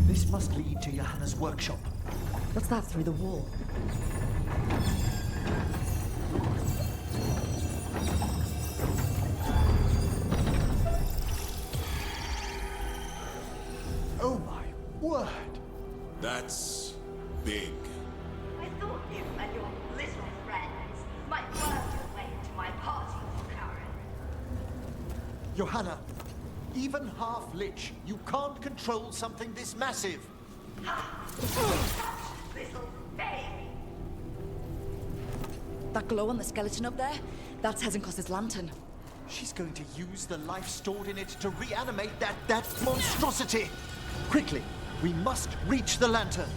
This must lead to Johanna's workshop.
What's that through the wall?
Oh my word!
That's big.
I thought you and your little friends might work your way into my party, Karen.
Johanna, even half-lich, you can't control something this massive.
Little baby.
That glow on the skeleton up there? That's Hezenkos' lantern.
She's going to use the life stored in it to reanimate that monstrosity. Quickly, we must reach the lantern.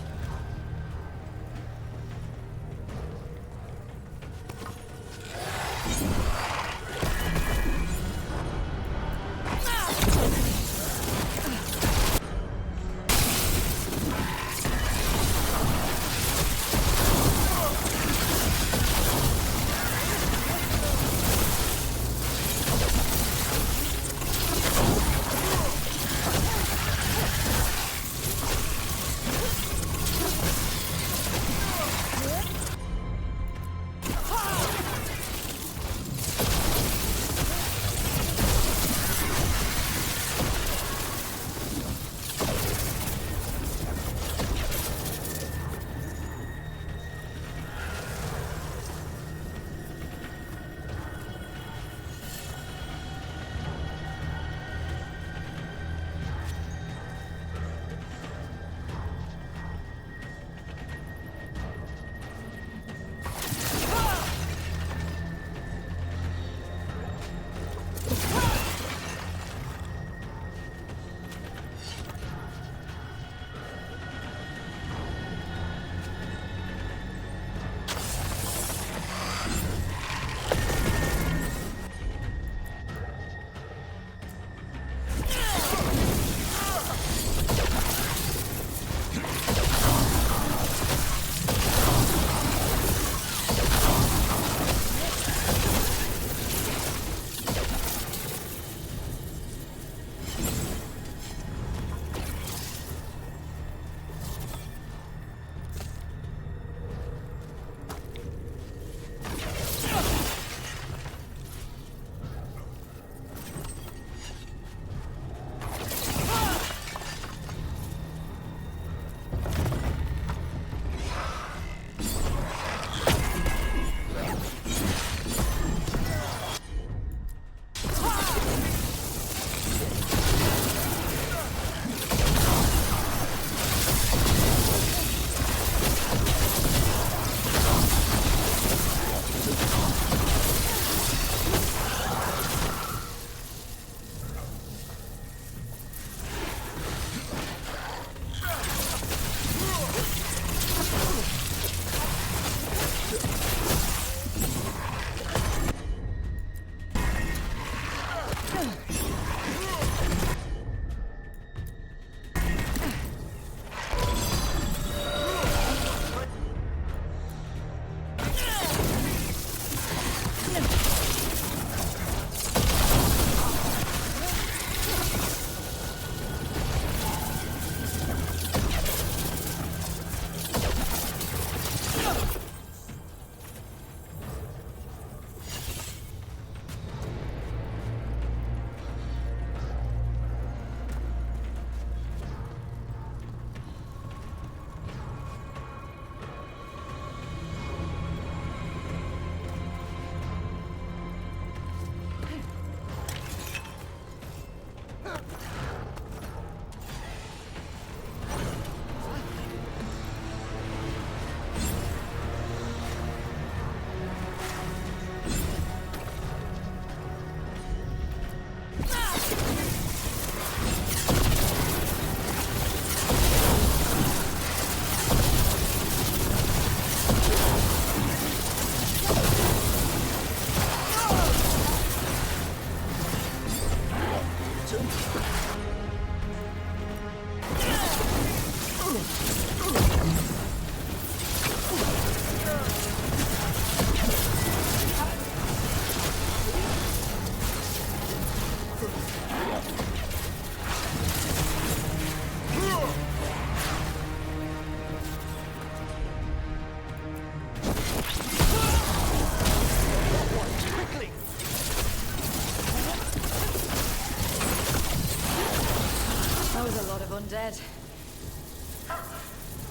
dead.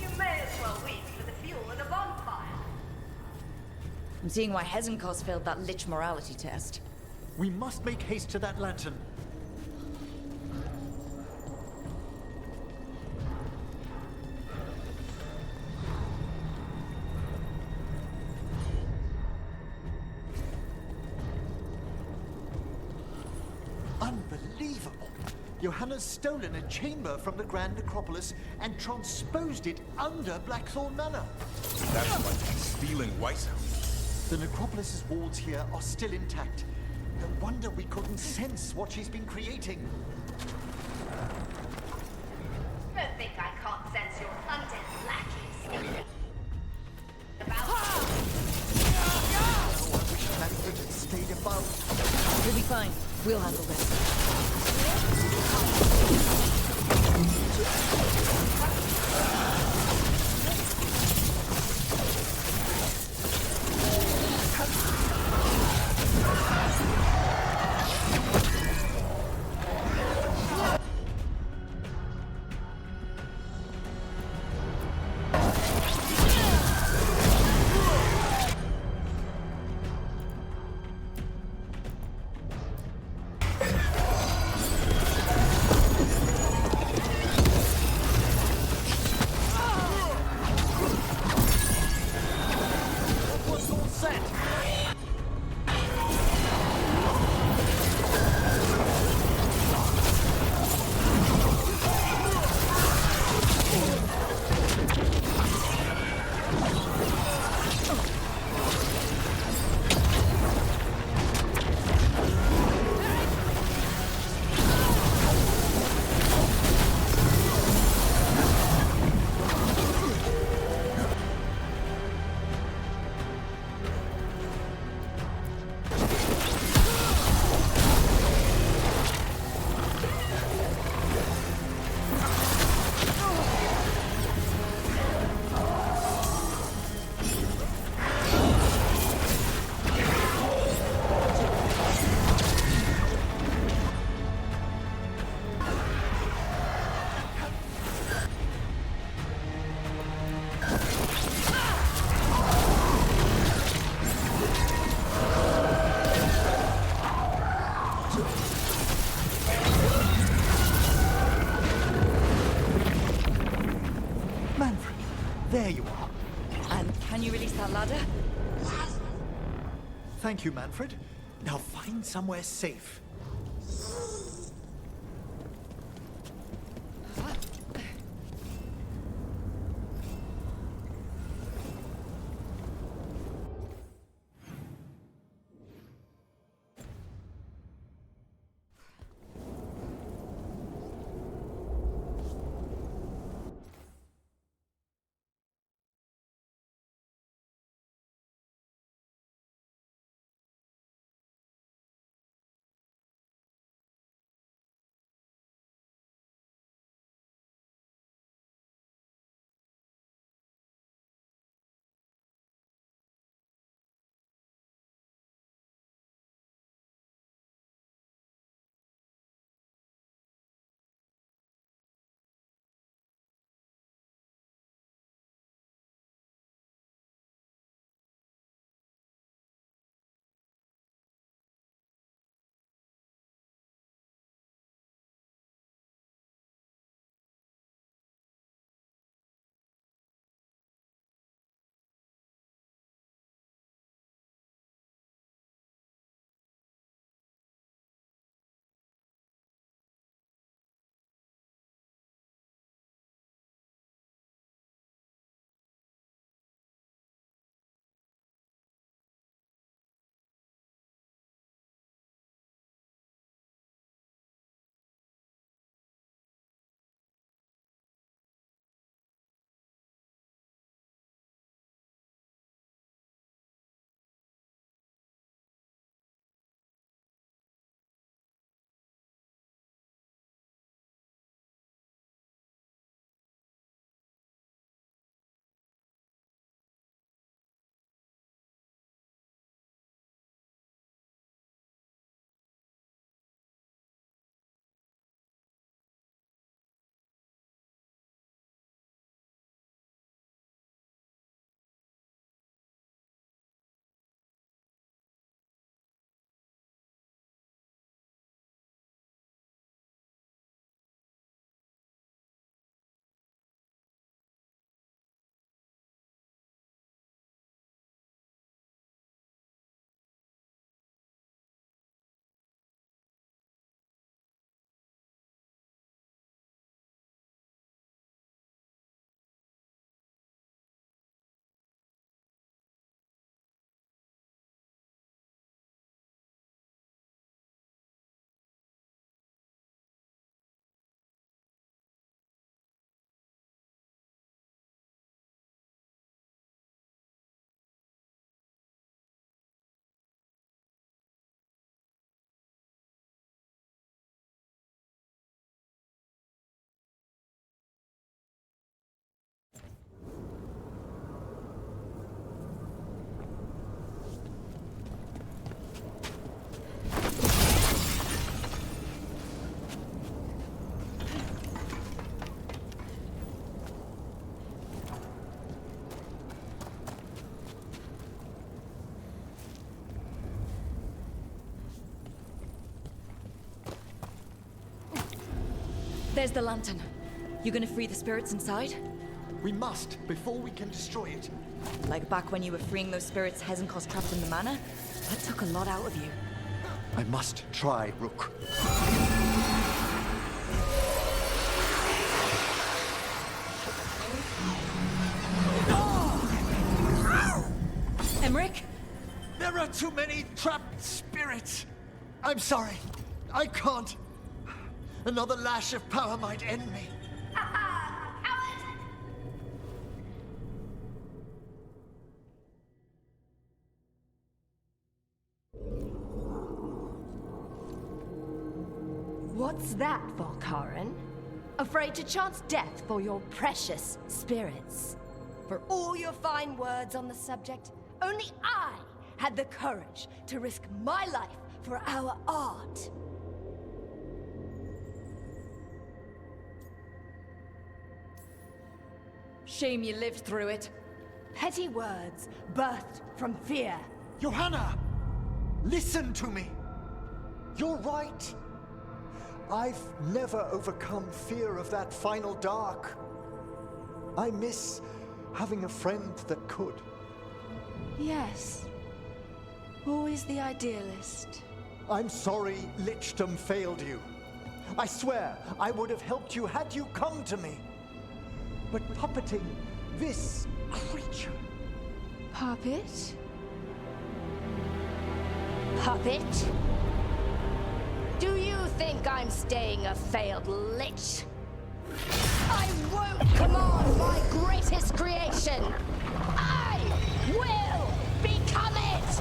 You may as well weep for the fuel in a bonfire.
I'm seeing why Hezenkos failed that lich morality test.
We must make haste to that lantern. Unbelievable! Johanna's stolen a chamber from the Grand Necropolis and transposed it under Blackthorn Manor.
That's why she's stealing Weisshaupt.
The Necropolis's walls here are still intact. No wonder we couldn't sense what she's been creating.
Don't think I can't sense your undead lackeys.
Oh, I wish Manfred had stayed above.
We'll be fine. We'll handle this.
Manfred, there you are.
And can you release that ladder?
Thank you, Manfred. Now find somewhere safe.
There's the lantern. You gonna free the spirits inside?
We must, before we can destroy it.
Like back when you were freeing those spirits Hezenkos trapped in the manor? That took a lot out of you.
I must try, Rook.
Emmerich?
There are too many trapped spirits. I'm sorry. I can't. Another lash of power might end me.
What's that, Volkaren? Afraid to chance death for your precious spirits? For all your fine words on the subject, only I had the courage to risk my life for our art.
Shame you lived through it.
Petty words birthed from fear.
Johanna! Listen to me! You're right. I've never overcome fear of that final dark. I miss having a friend that could.
Yes. Always the idealist.
I'm sorry Lichdom failed you. I swear I would have helped you had you come to me. But puppeting this creature...
Puppet? Puppet? Do you think I'm staying a failed lich? I won't command my greatest creation! I will become it!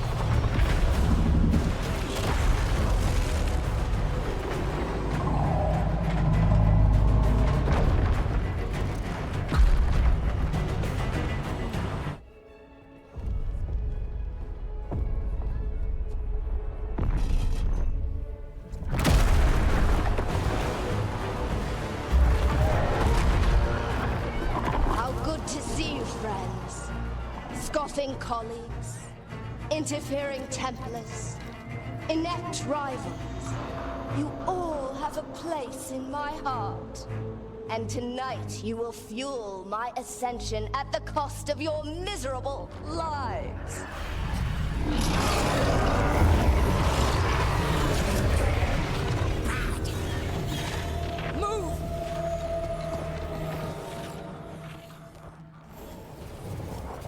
Scoffing colleagues, interfering Templars, inept rivals. You all have a place in my heart. And tonight you will fuel my ascension at the cost of your miserable lives. Move!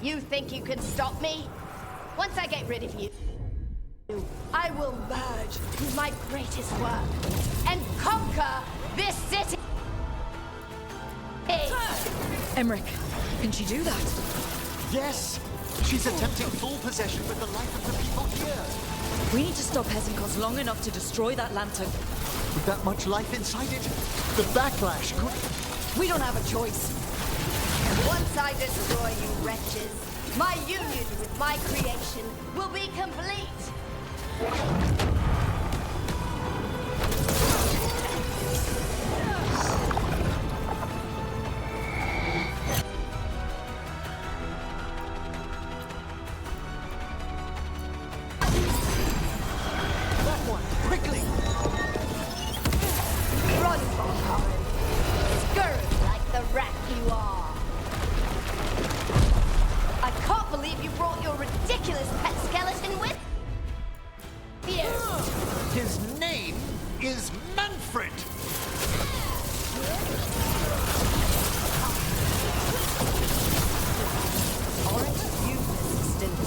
You think you can stop me? Once I get rid of you, I will merge with my greatest work and conquer this city!
Emmerich, can she do that?
Yes! She's attempting full possession with the life of the people here.
We need to stop Hezenkos long enough to destroy that lantern.
With that much life inside it, the backlash could...
We don't have a choice.
Once I destroy you wretches, my union with my creation will be complete.
That one! Quickly!
Run, Volkaren. Scurry like the rat you are. I can't believe you brought your ridiculous pet skeleton with you.
His name is Manfred!
Aren't you persistent?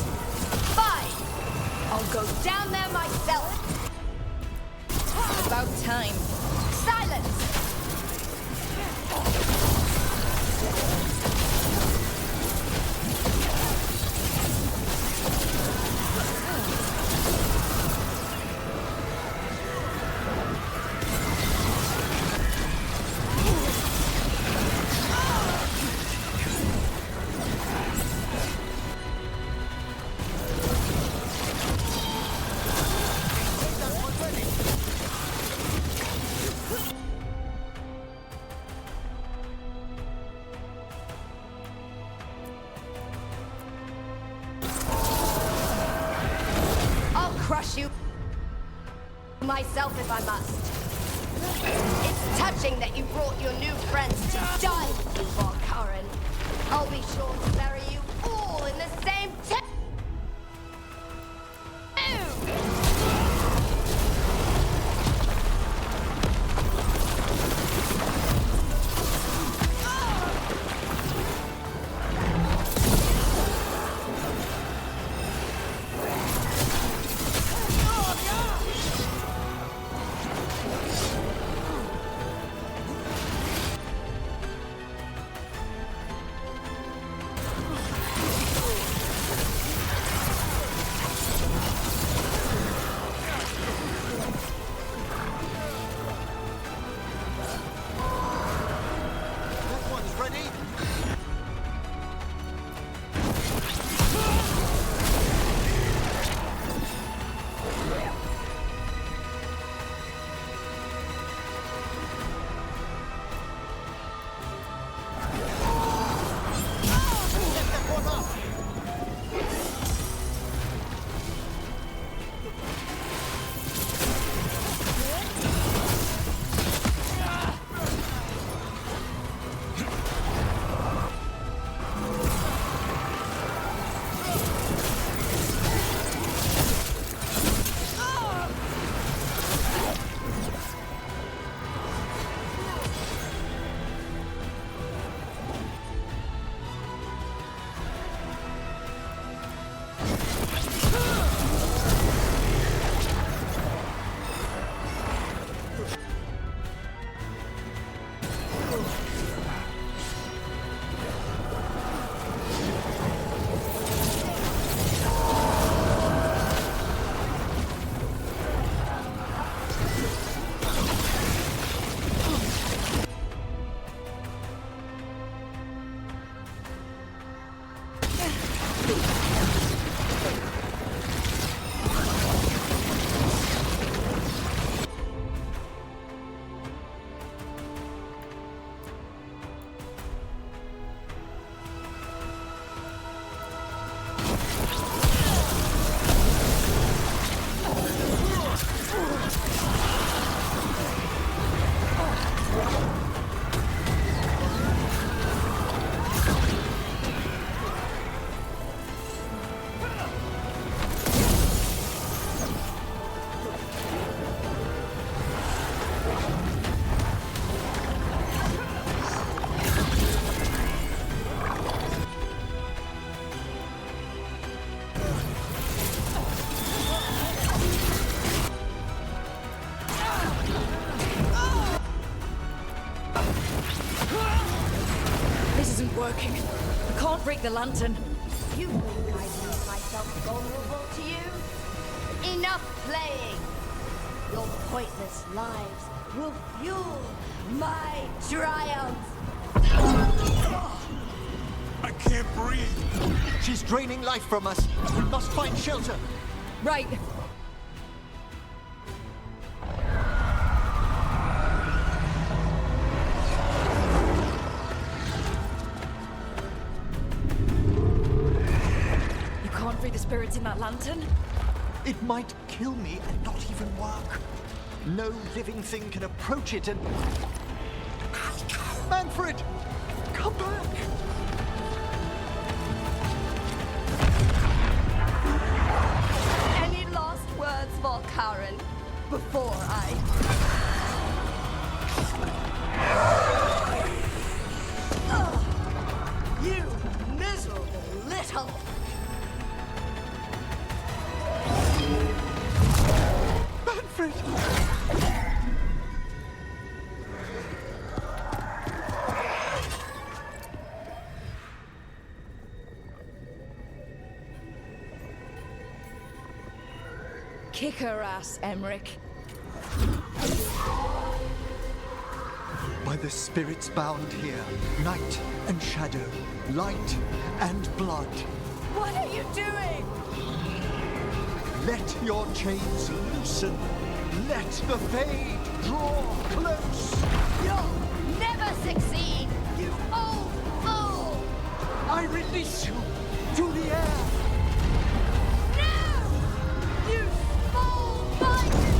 Fine! I'll go down there myself.
About time.
Silence! Crush you myself if I must. It's It's touching that you brought your new friends to die with you, Valkyrin. I'll be sure to bury you all in the same
working. I can't break the lantern.
You think I make myself vulnerable to you? Enough playing! Your pointless lives will fuel my triumph!
I can't breathe! She's draining life from us. We must find shelter.
Right. You can't free the spirits in that lantern?
It might kill me and not even work. No living thing can approach it and... Manfred! Come back!
Any last words, Valkyrin, before I... You miserable little...
Manfred!
Kick her ass, Emmerich.
By the spirits bound here, night and shadow, light and blood.
What are you doing?
Let your chains loosen. Let the fade draw close.
You'll never succeed, you old fool!
I release you to the air.
No! You small-minded!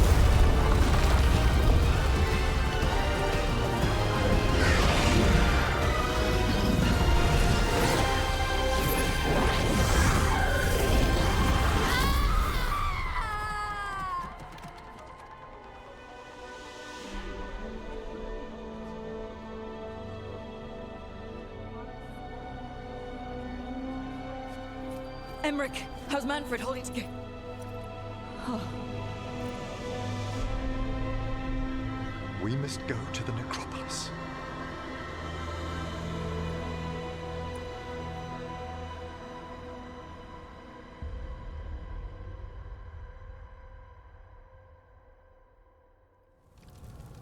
Emmerich, how's Manfred holding together? Oh.
We must go to the necropolis.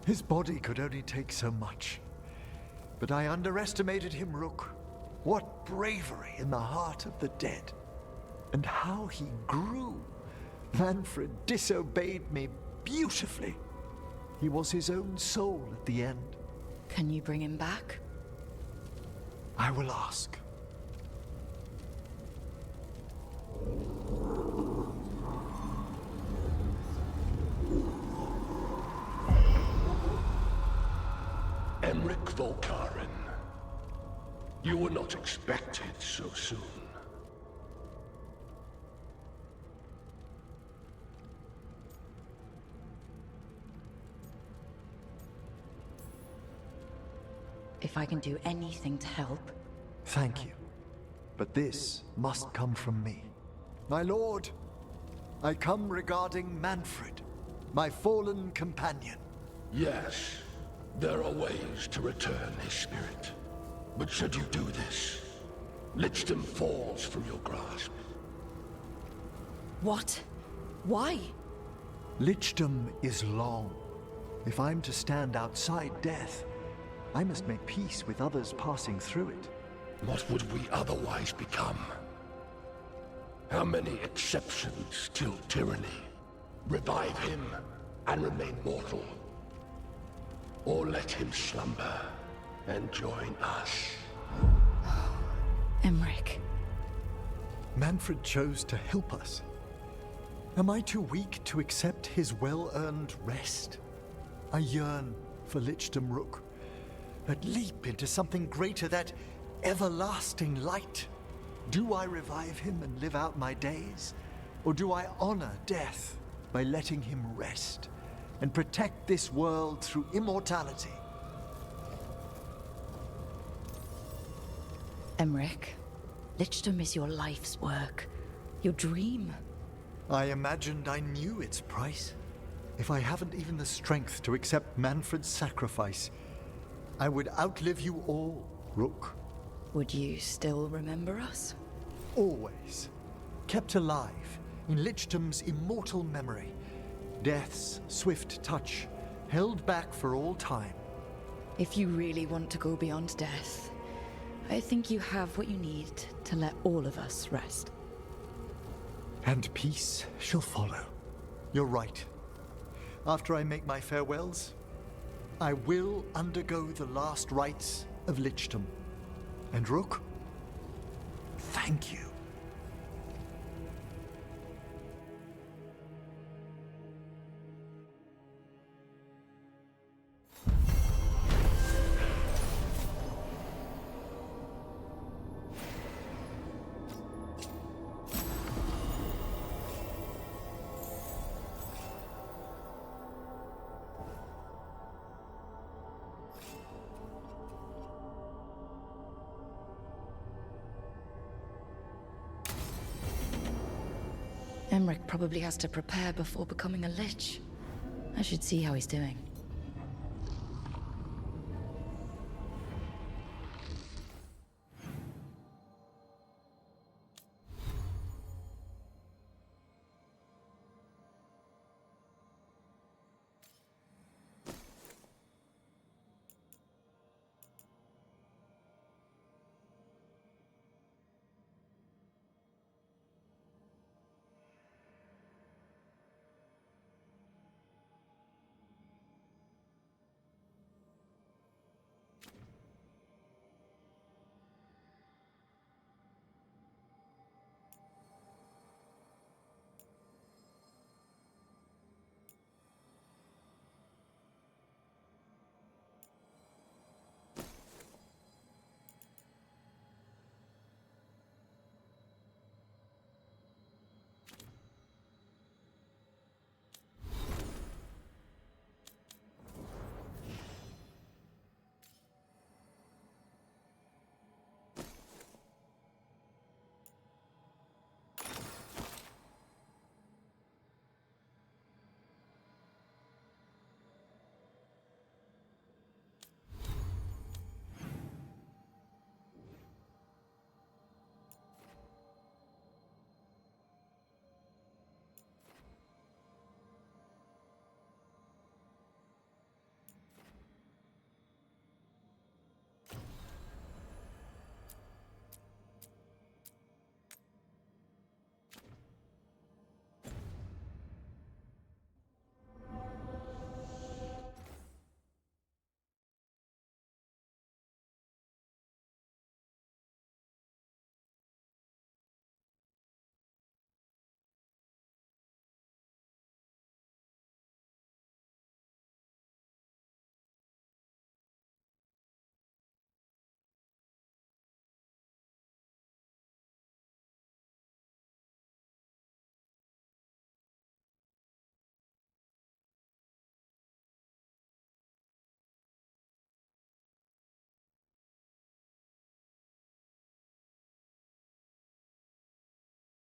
His body could only take so much. But I underestimated him, Rook. What bravery in the heart of the dead. And how he grew. Manfred disobeyed me beautifully. He was his own soul at the end.
Can you bring him back?
I will ask.
Emmerich Volkaren. You were not expected so soon.
If I can do anything to help.
Thank you. But this must come from me. My lord, I come regarding Manfred, my fallen companion.
Yes, there are ways to return his spirit. But should you do this, Lichdom falls from your grasp.
What? Why?
Lichdom is long. If I'm to stand outside death, I must make peace with others passing through it.
What would we otherwise become? How many exceptions till tyranny? Revive him and remain mortal. Or let him slumber and join us.
Emmerich.
Manfred chose to help us. Am I too weak to accept his well-earned rest? I yearn for Lichdom, Rook. That leap into something greater, that everlasting light. Do I revive him and live out my days? Or do I honor death by letting him rest and protect this world through immortality?
Emmerich, Lichdom is your life's work, your dream.
I imagined I knew its price. If I haven't even the strength to accept Manfred's sacrifice, I would outlive you all, Rook.
Would you still remember us?
Always. Kept alive in Lichdom's immortal memory. Death's swift touch, held back for all time.
If you really want to go beyond death, I think you have what you need to let all of us rest.
And peace shall follow. You're right. After I make my farewells, I will undergo the last rites of Lichdom. And Rook, thank you.
Emmerich probably has to prepare before becoming a Lich. I should see how he's doing.